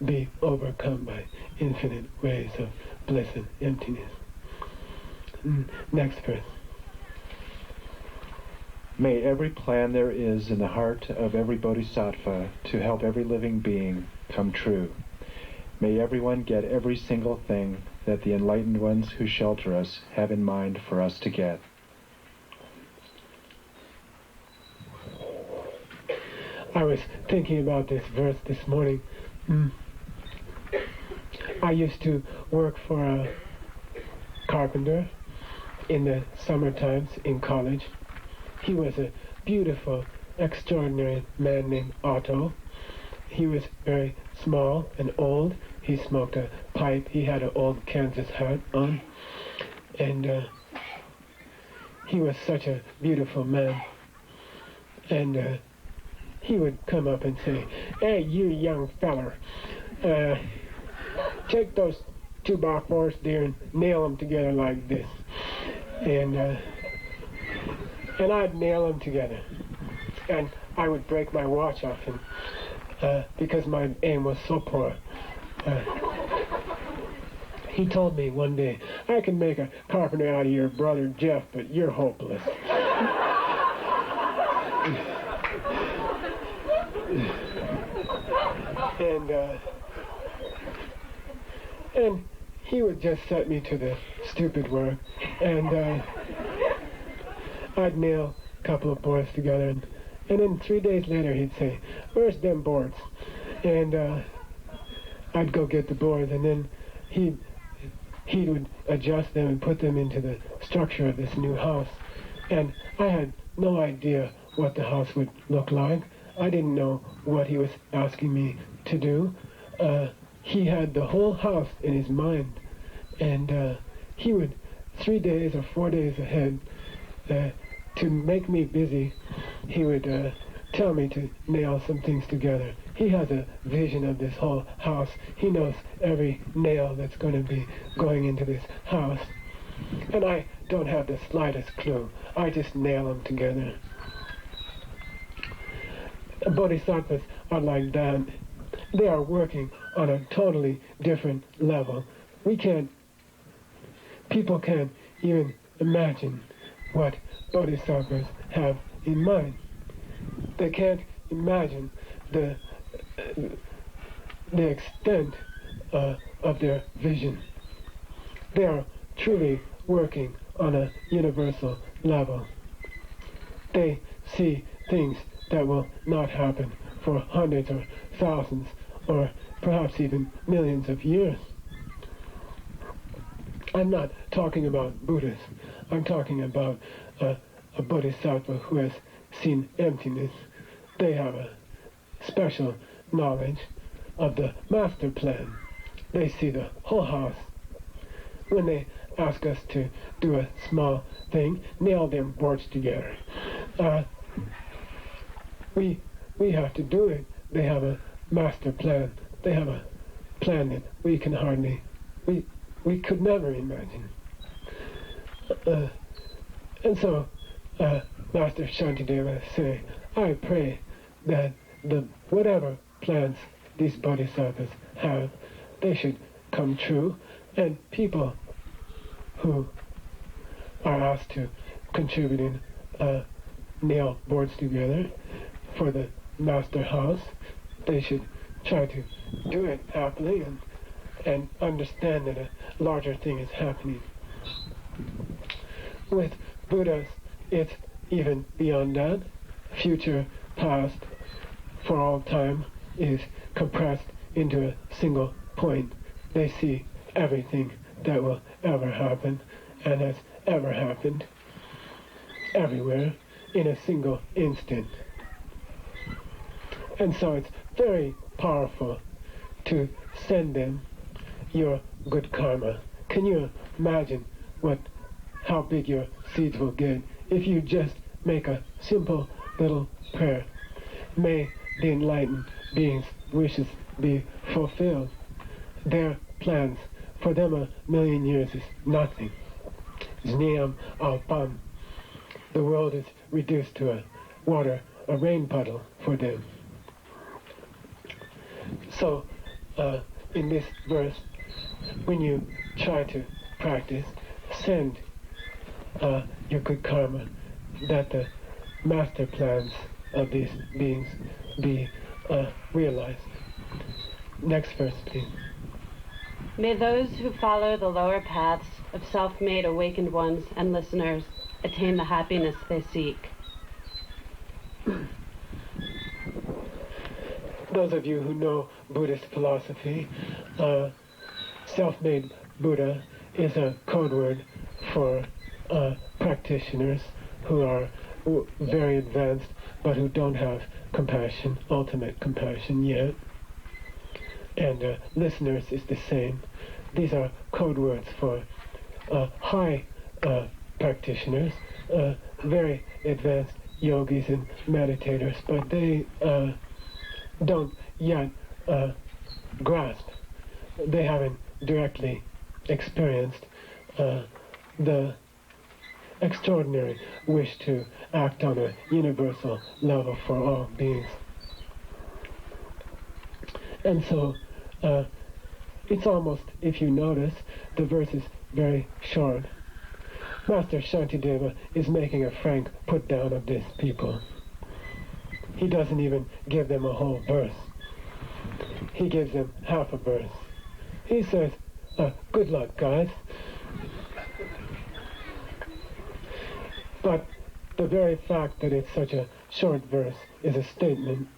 be overcome by infinite ways of bliss and emptiness. Next verse. May every plan there is in the heart of every bodhisattva to help every living being come true. May everyone get every single thing that the enlightened ones who shelter us have in mind for us to get. I was thinking about this verse this morning. I used to work for a carpenter in the summer times in college. He was a beautiful, extraordinary man named Otto. He was very small and old. He smoked a pipe. He had an old Kansas hat on. And he was such a beautiful man. And he would come up and say, "Hey, you young feller, take those 2x4s there and nail them together like this." And I'd nail them together. And I would break my watch off him because my aim was so poor. He told me one day, "I can make a carpenter out of your brother Jeff, but you're hopeless." And he would just set me to the stupid work, and I'd nail a couple of boards together, and then 3 days later he'd say, "Where's them boards?" And I'd go get the boards, and then he would adjust them and put them into the structure of this new house. And I had no idea what the house would look like. I didn't know what he was asking me to do. He had the whole house in his mind, and he would 3 days or 4 days ahead, to make me busy, he would tell me to nail some things together. He has a vision of this whole house. He knows every nail that's going to be going into this house. And I don't have the slightest clue. I just nail them together. Bodhisattvas are like that. They are working on a totally different level. People can't even imagine what bodhisattvas have in mind. They can't imagine the extent of their vision. They are truly working on a universal level. They see things that will not happen for hundreds or thousands or perhaps even millions of years. I'm not talking about Buddhists. I'm talking about a bodhisattva who has seen emptiness. They have a special knowledge of the master plan. They see the whole house. When they ask us to do a small thing, nail them boards together, we have to do it. They have a master plan. They have a plan that we can hardly, we could never imagine. And so Master Shantideva say, I pray that whatever plans these bodhisattvas have, they should come true, and people who are asked to contribute in nail boards together for the master house, they should try to do it happily and understand that a larger thing is happening. With Buddhas, it's even beyond that. Future, past, for all time is compressed into a single point. They see everything that will ever happen and has ever happened everywhere in a single instant. And so it's very powerful to send them your good karma. Can you imagine how big your seeds will get if you just make a simple little prayer? May the enlightened beings' wishes be fulfilled. Their plans, for them 1,000,000 years is nothing. Zniam alpam. The world is reduced to a rain puddle for them. So in this verse, when you try to practice, send your good karma, that the master plans of these beings be realized. Next verse, please. May those who follow the lower paths of self-made awakened ones and listeners attain the happiness they seek. Those of you who know Buddhist philosophy, self-made Buddha is a code word for practitioners who are very advanced but who don't have compassion, ultimate compassion yet. And listeners is the same. These are code words for high practitioners, very advanced yogis and meditators, but they don't yet grasp. They haven't directly experienced the extraordinary wish to act on a universal level for all beings. And so it's almost, if you notice, the verse is very short. Master Shantideva is making a frank put down of these people. He doesn't even give them a whole verse. He gives them half a verse. He says, good luck, guys. But the very fact that it's such a short verse is a statement.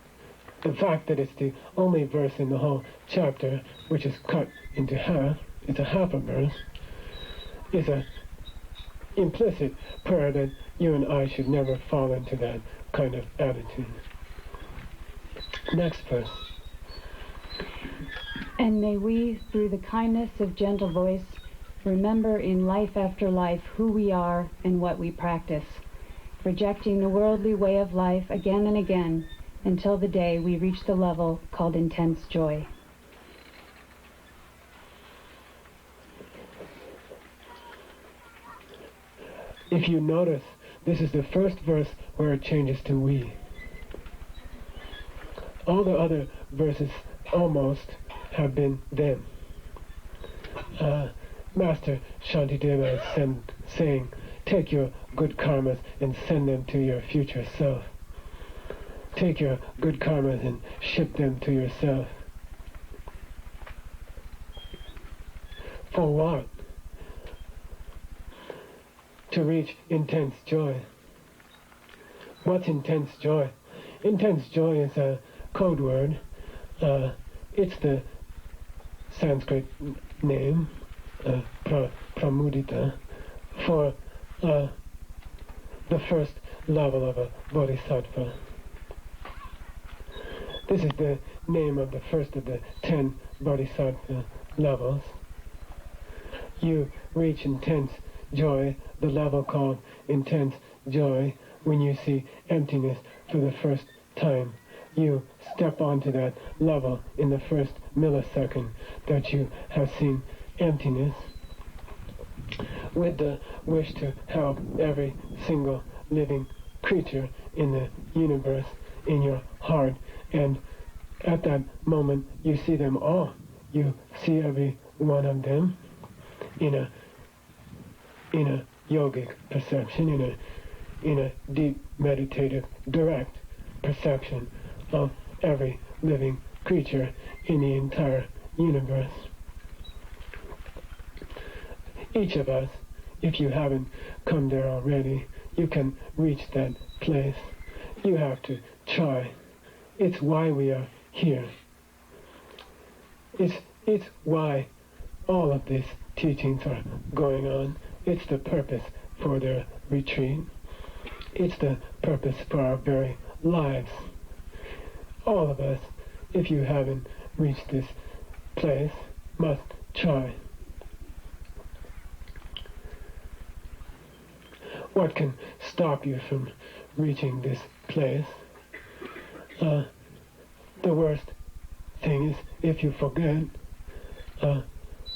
The fact that it's the only verse in the whole chapter which is cut into half, it's a half a verse, is a implicit prayer that you and I should never fall into that kind of attitude. Next verse. And may we, through the kindness of gentle voice, remember in life after life who we are and what we practice, rejecting the worldly way of life again and again until the day we reach the level called intense joy. If you notice, this is the first verse where it changes to we. All the other verses almost have been them. Master Shantideva is saying, take your good karmas and send them to your future self. Take your good karmas and ship them to yourself. For what? To reach intense joy. What's intense joy? Intense joy is a code word. It's the Sanskrit name, pramudita, for the first level of a bodhisattva. This is the name of the first of the 10 bodhisattva levels. You reach intense joy, the level called intense joy, when you see emptiness for the first time. You step onto that level in the first millisecond that you have seen emptiness, with the wish to help every single living creature in the universe in your heart. And at that moment you see them all. You see every one of them in a yogic perception, in a deep meditative direct perception of every living creature in the entire universe. Each of us, if you haven't come there already, you can reach that place. You have to try. It's why we are here. It's why all of these teachings are going on. It's the purpose for their retreat. It's the purpose for our very lives. All of us, if you haven't reached this place, must try. What can stop you from reaching this place? The worst thing is if you forget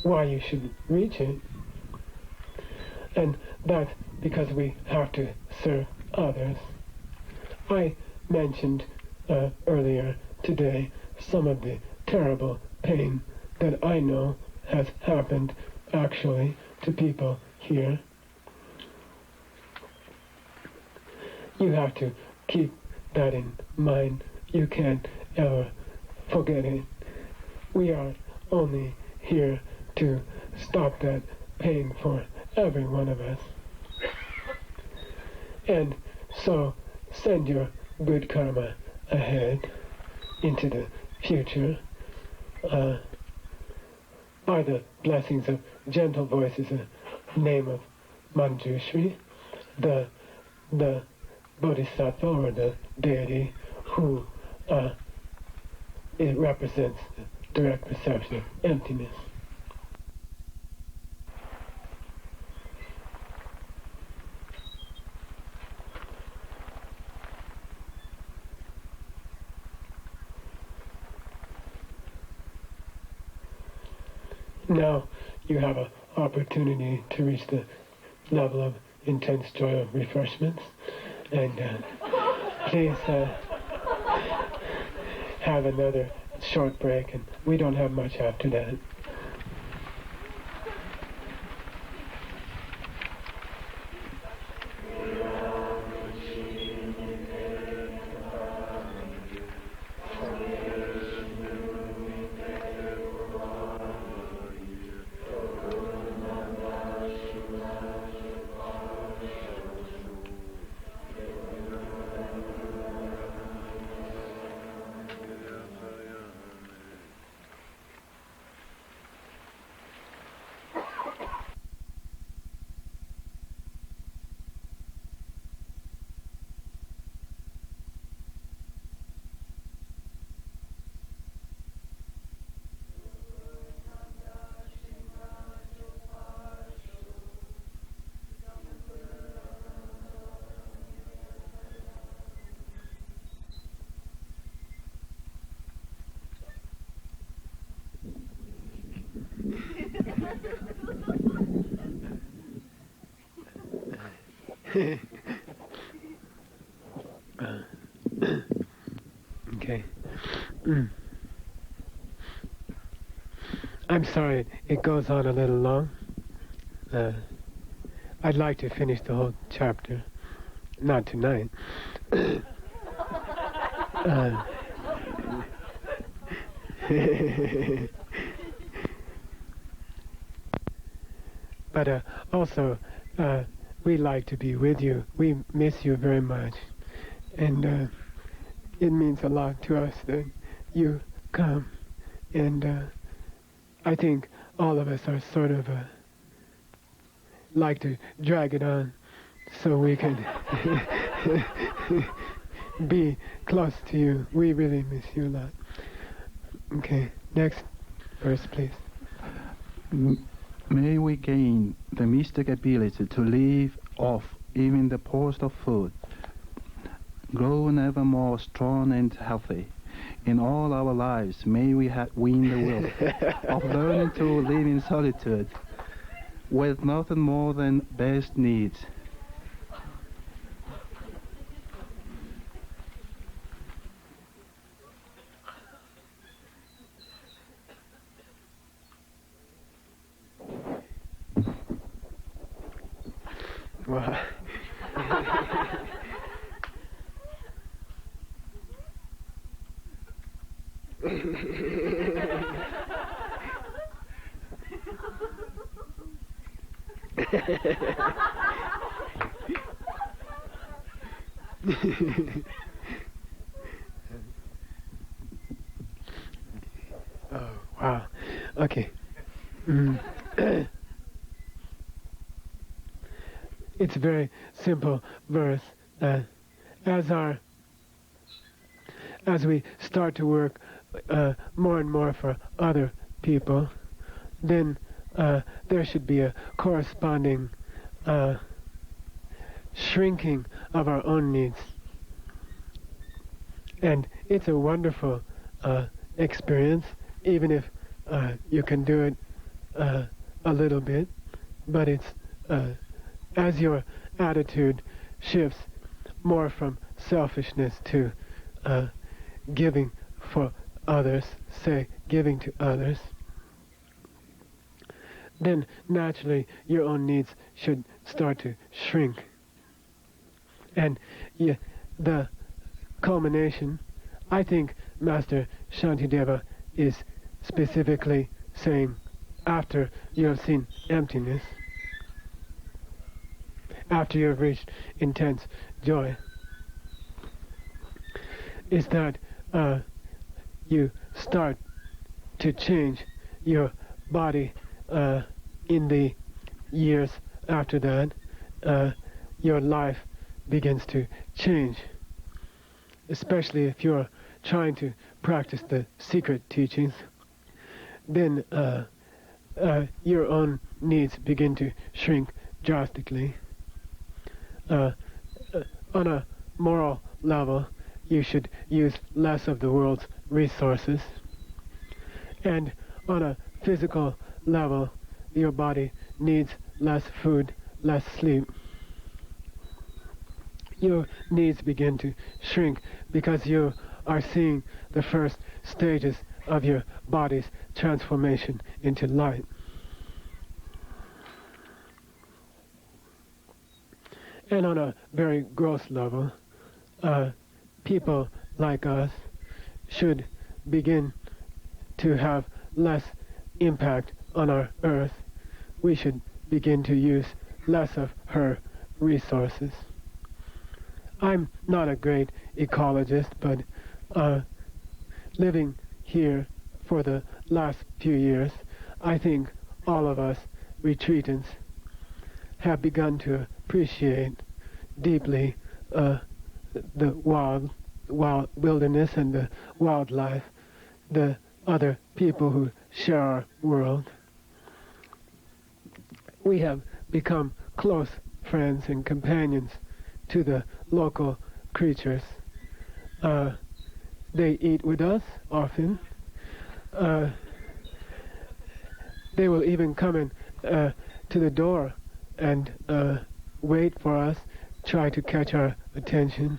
why you should reach it. And that's because we have to serve others. I mentioned earlier today some of the terrible pain that I know has happened actually to people here. You have to keep that in mind. You can't ever forget it. We are only here to stop that pain for every one of us. And so send your good karma ahead into the future by the blessings of gentle voices, the name of Manjushri, the Bodhisattva or the deity who it represents the direct perception of emptiness. Now you have an opportunity to reach the level of intense joy of refreshments, and please have another short break, and we don't have much after that. Okay. I'm sorry it goes on a little long. I'd like to finish the whole chapter. Not tonight. But also, we like to be with you. We miss you very much. And it means a lot to us that you come. And I think all of us are sort of like to drag it on so we can be close to you. We really miss you a lot. Okay, next verse, please. May we gain the mystic ability to live off even the poorest of food, grow ever more strong and healthy. In all our lives, may we win the will of learning to live in solitude with nothing more than best needs. Wow. Oh, wow. Okay. It's a very simple verse. As we start to work more and more for other people, then there should be a corresponding shrinking of our own needs. And it's a wonderful experience, even if you can do it a little bit, but it's as your attitude shifts more from selfishness to giving for others, say giving to others, then naturally your own needs should start to shrink. And the culmination, I think Master Shantideva is specifically saying after you have seen emptiness, after you have reached intense joy, is that you start to change your body in the years after that. Your life begins to change, especially if you're trying to practice the secret teachings. Then your own needs begin to shrink drastically. On a moral level, you should use less of the world's resources. And on a physical level, your body needs less food, less sleep. Your needs begin to shrink because you are seeing the first stages of your body's transformation into light. And on a very gross level, people like us should begin to have less impact on our earth. We should begin to use less of her resources. I'm not a great ecologist, but living here for the last few years, I think all of us retreatants have begun to appreciate deeply the wild wilderness and the wildlife, the other people who share our world. We have become close friends and companions to the local creatures. They eat with us often. They will even come in to the door and wait for us, try to catch our attention.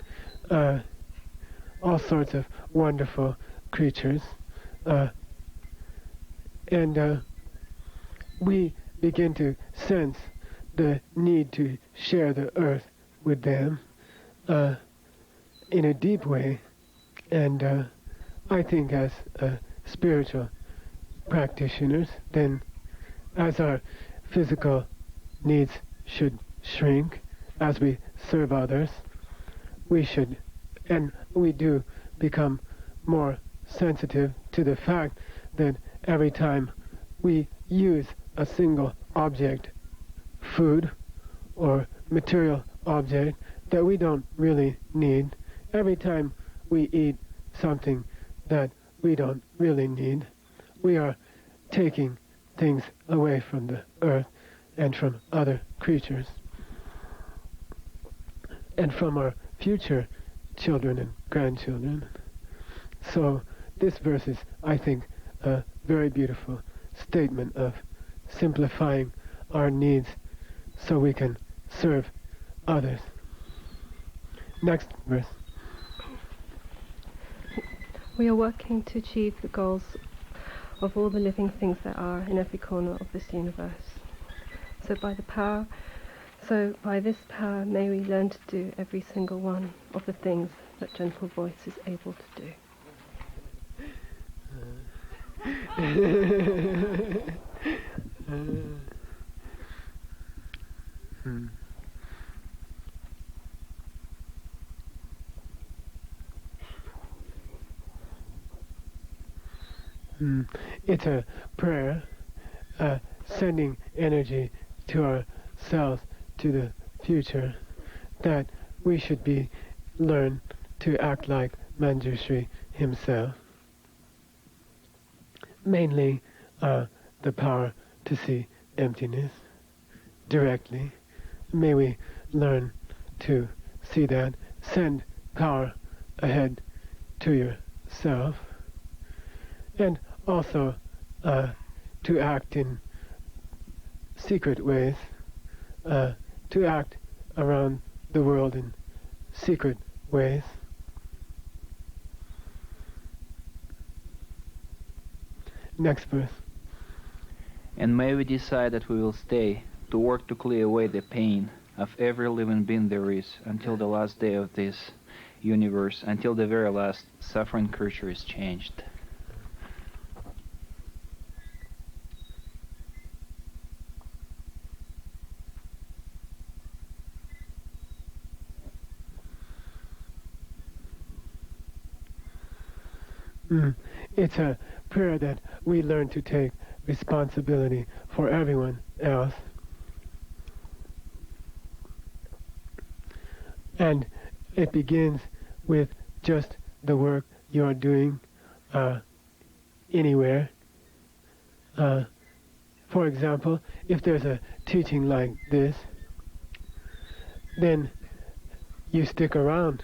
All sorts of wonderful creatures. And we begin to sense the need to share the earth with them in a deep way. And I think as spiritual practitioners, then as our physical needs should shrink as we serve others, we should, and we do, become more sensitive to the fact that every time we use a single object, food or material object that we don't really need, every time we eat something that we don't really need, we are taking things away from the earth and from other creatures and from our future children and grandchildren. So this verse is, I think, a very beautiful statement of simplifying our needs so we can serve others. Next verse. We are working to achieve the goals of all the living things that are in every corner of this universe. So by this power may we learn to do every single one of the things that gentle voice is able to do. It's a prayer sending energy to ourselves, to the future, that we should learn to act like Manjushri himself. Mainly the power to see emptiness directly. May we learn to see that. Send power ahead to yourself. And also to act in secret ways, to act around the world in secret ways. next verse. And may we decide that we will stay, to work to clear away the pain of every living being there is, until the last day of this universe, until the very last suffering creature is changed. It's a prayer that we learn to take responsibility for everyone else. And it begins with just the work you're doing anywhere. For example, if there's a teaching like this, then you stick around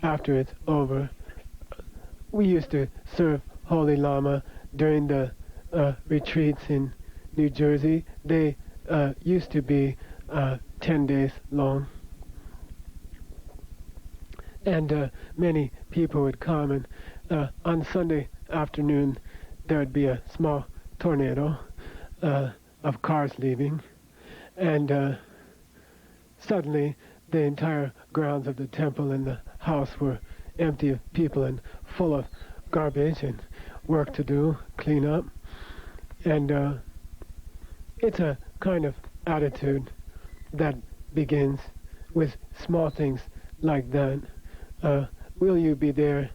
after it's over. We used to serve Holy Lama during the retreats in New Jersey. They used to be 10 days long. And many people would come, and on Sunday afternoon there would be a small tornado of cars leaving, and suddenly the entire grounds of the temple and the house were empty of people and full of garbage and work to do, clean up. And it's a kind of attitude that begins with small things like that. Will you be there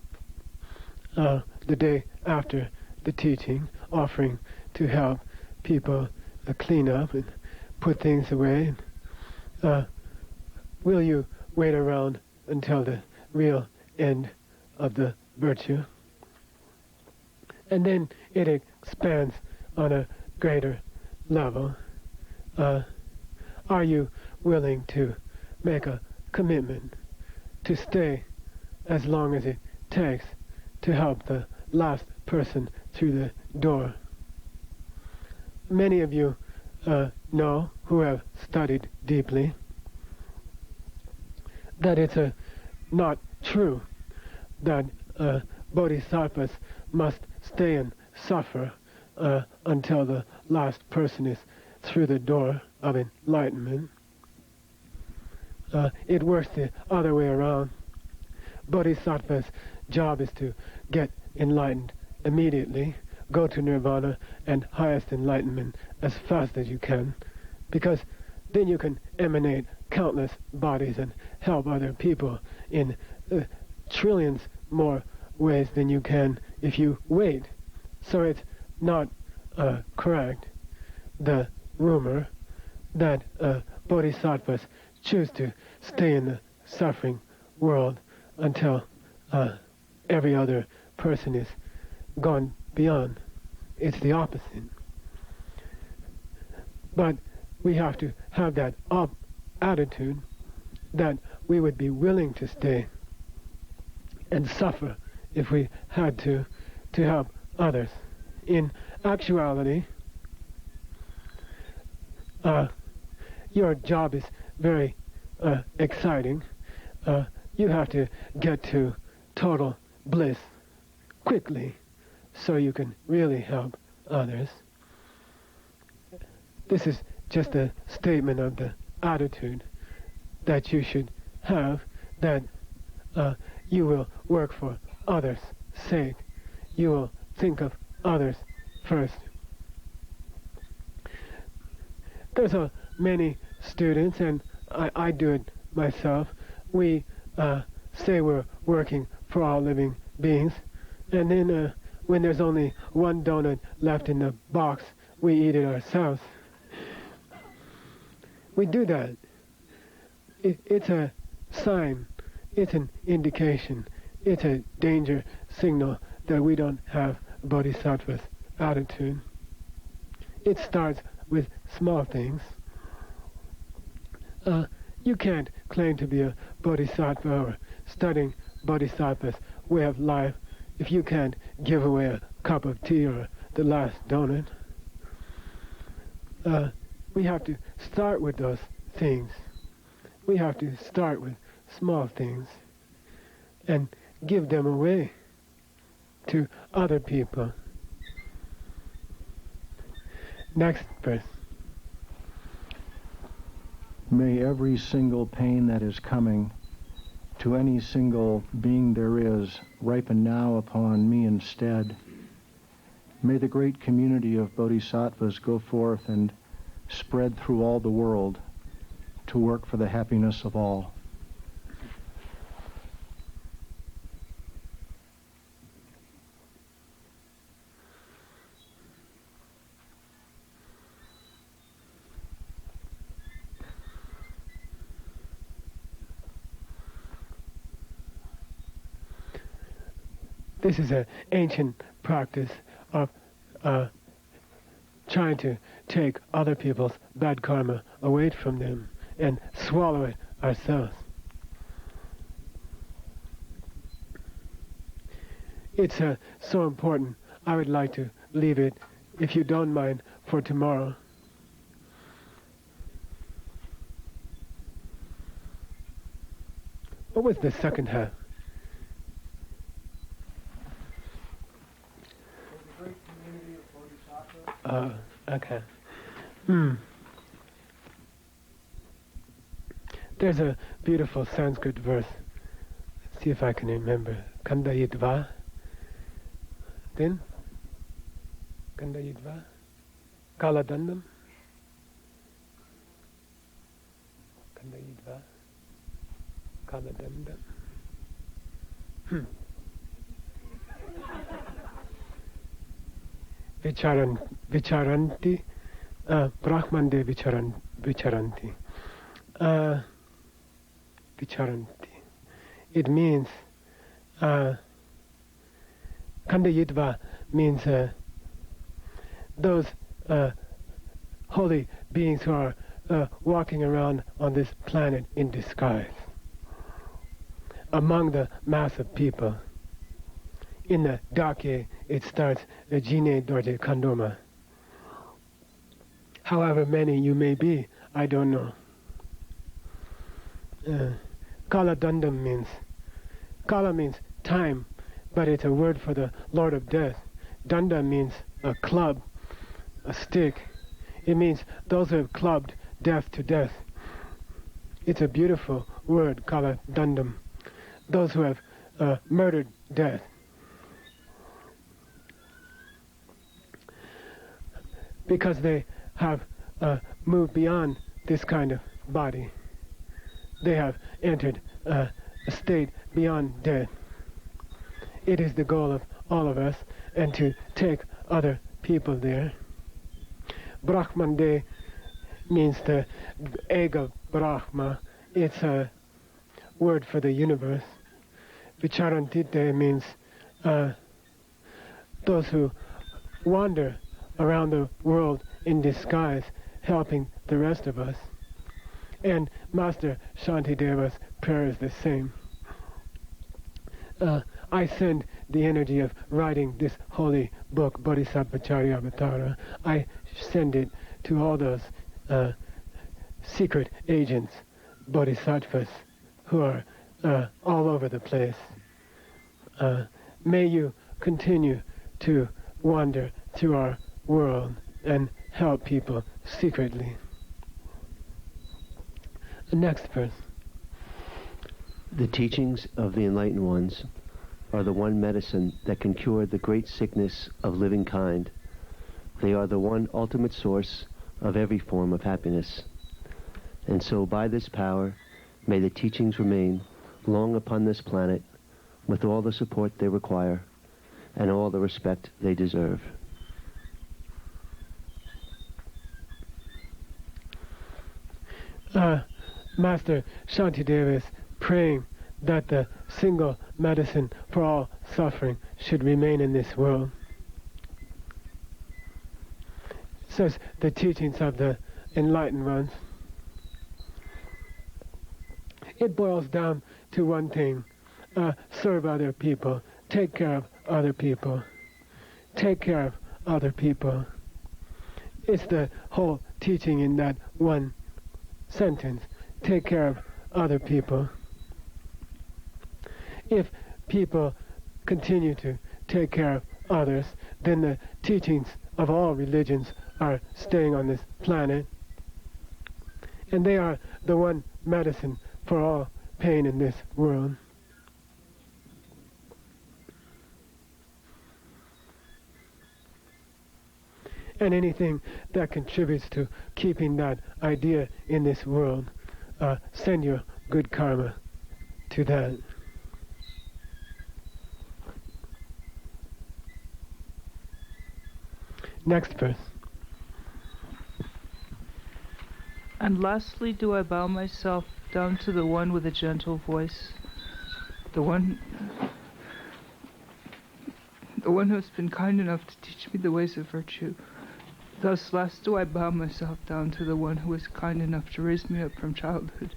the day after the teaching, offering to help people clean up and put things away? Will you wait around until the real end of the virtue? And then it expands on a greater level. Are you willing to make a commitment to stay as long as it takes to help the last person through the door? Many of you know, who have studied deeply, that it's not true that bodhisattvas must stay and suffer until the last person is through the door of enlightenment. It works the other way around. Bodhisattva's job is to get enlightened immediately, go to nirvana and highest enlightenment as fast as you can, because then you can emanate countless bodies and help other people in trillions more ways than you can if you wait. So it's not correct, the rumor that bodhisattvas choose to stay in the suffering world until every other person is gone beyond. It's the opposite. But we have to have that attitude that we would be willing to stay and suffer if we had to help others. In actuality, your job is very exciting. You have to get to total bliss quickly so you can really help others. This is just a statement of the attitude that you should have, that you will work for others' sake. You will think of others first. There's many students, and I do it myself. We say we're working for all living beings, and then when there's only one donut left in the box, we eat it ourselves. We do that. It's a sign, it's an indication, it's a danger signal that we don't have a bodhisattva's attitude. It starts with small things. You can't claim to be a bodhisattva or studying bodhisattva's way of life if you can't give away a cup of tea or the last donut. We have to start with those things. We have to start with small things and give them away to other people. Next verse. May every single pain that is coming to any single being there is ripen now upon me instead. May the great community of bodhisattvas go forth and spread through all the world to work for the happiness of all. This is an ancient practice of trying to take other people's bad karma away from them and swallow it ourselves. It's so important. I would like to leave it, if you don't mind, for tomorrow. What was the second half? Okay. There's a beautiful Sanskrit verse. Let's see if I can remember. Kandayitva. Then? Kandayitva. Kaladandam. Kandayitva. Kaladandam. Vicharanti, Brahmande vicharanti. Vicharanti. It means, Kandayitva means those holy beings who are walking around on this planet in disguise, among the mass of people. In the Dake, it starts Jine Dorje Kandoma. However many you may be, I don't know. Kala Dandam means, Kala means time, but it's a word for the Lord of Death. Danda means a club, a stick. It means those who have clubbed death to death. It's a beautiful word, Kala Dandam. Those who have murdered death. Because they have moved beyond this kind of body. They have entered a state beyond death. It is the goal of all of us, and to take other people there. Brahmande means the egg of Brahma. It's a word for the universe. Vicharantite means those who wander around the world in disguise, helping the rest of us. And Master Shantideva's prayer is the same. I send the energy of writing this holy book, Bodhisattvacharya Avatara. I send it to all those secret agents, bodhisattvas, who are all over the place. May you continue to wander through our world and help people secretly. The next verse. The teachings of the enlightened ones are the one medicine that can cure the great sickness of living kind. They are the one ultimate source of every form of happiness. And so by this power, may the teachings remain long upon this planet with all the support they require and all the respect they deserve. Master Shantideva is praying that the single medicine for all suffering should remain in this world. Says the teachings of the enlightened ones. It boils down to one thing: serve other people, take care of other people, take care of other people. It's the whole teaching in that one sentence: take care of other people. If people continue to take care of others, then the teachings of all religions are staying on this planet. And they are the one medicine for all pain in this world. And anything that contributes to keeping that idea in this world, send your good karma to that. Next verse. And lastly, do I bow myself down to the one with a gentle voice, the one who has been kind enough to teach me the ways of virtue. Thus last do I bow myself down to the one who was kind enough to raise me up from childhood.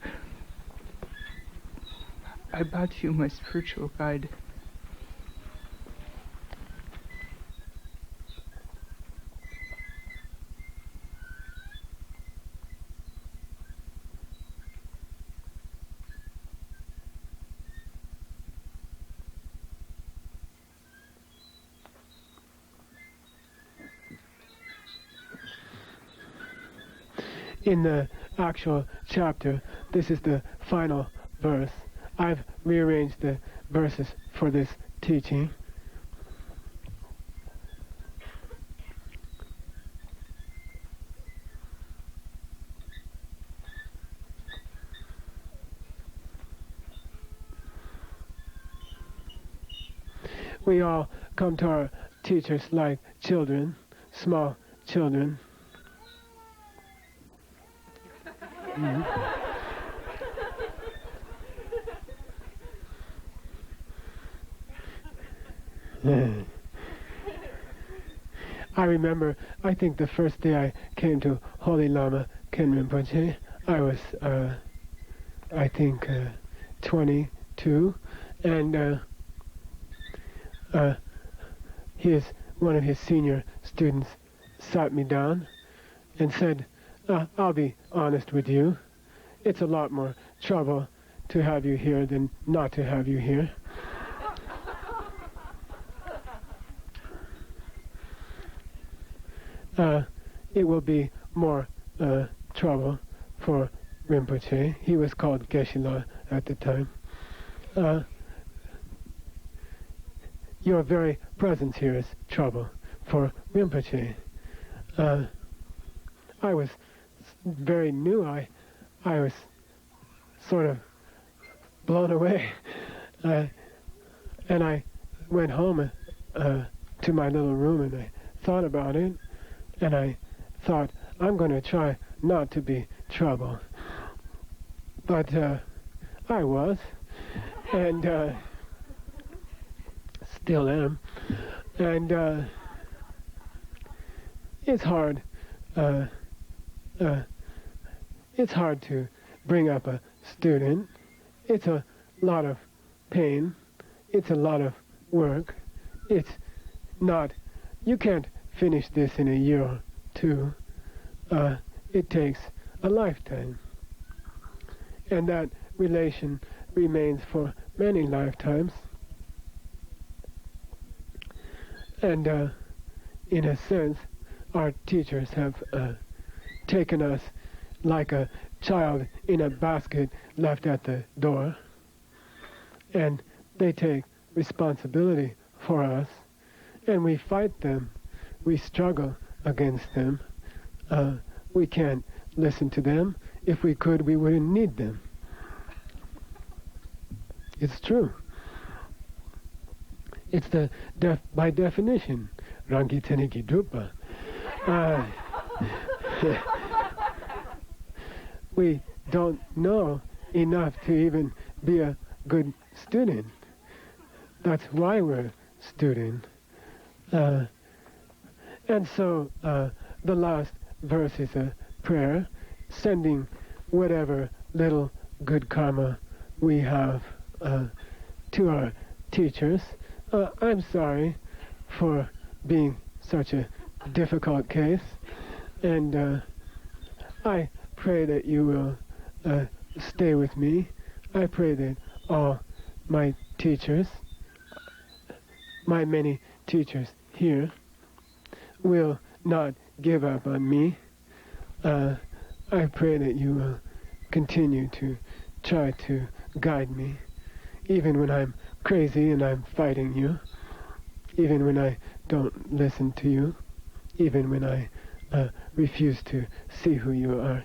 I bow to you, my spiritual guide. In the actual chapter, this is the final verse. I've rearranged the verses for this teaching. We all come to our teachers like children, small children. I remember, I think the first day I came to Holy Lama Khenrim Rinpoche, I was, I think, 22, and one of his senior students sat me down and said, I'll be honest with you, it's a lot more trouble to have you here than not to have you here. It will be more trouble for Rinpoche. He was called Geshe-la at the time. Your very presence here is trouble for Rinpoche. I was very new. I was sort of blown away. And I went home to my little room and I thought about it. And I thought, I'm going to try not to be trouble. But I was, and still am. And it's hard. It's hard to bring up a student. It's a lot of pain. It's a lot of work. It's not, you can't finish this in a year or two. It takes a lifetime. And that relation remains for many lifetimes. And in a sense, our teachers have taken us like a child in a basket left at the door. And they take responsibility for us. And we fight them. We struggle against them. We can't listen to them. If we could, we wouldn't need them. It's true. It's by definition, Rangi Teniki Drupa. We don't know enough to even be a good student. That's why we're student. And so the last verse is a prayer, sending whatever little good karma we have to our teachers. I'm sorry for being such a difficult case, and I pray that you will stay with me. I pray that all my teachers, my many teachers here will not give up on me. I pray that you will continue to try to guide me, even when I'm crazy and I'm fighting you, even when I don't listen to you, even when I refuse to see who you are.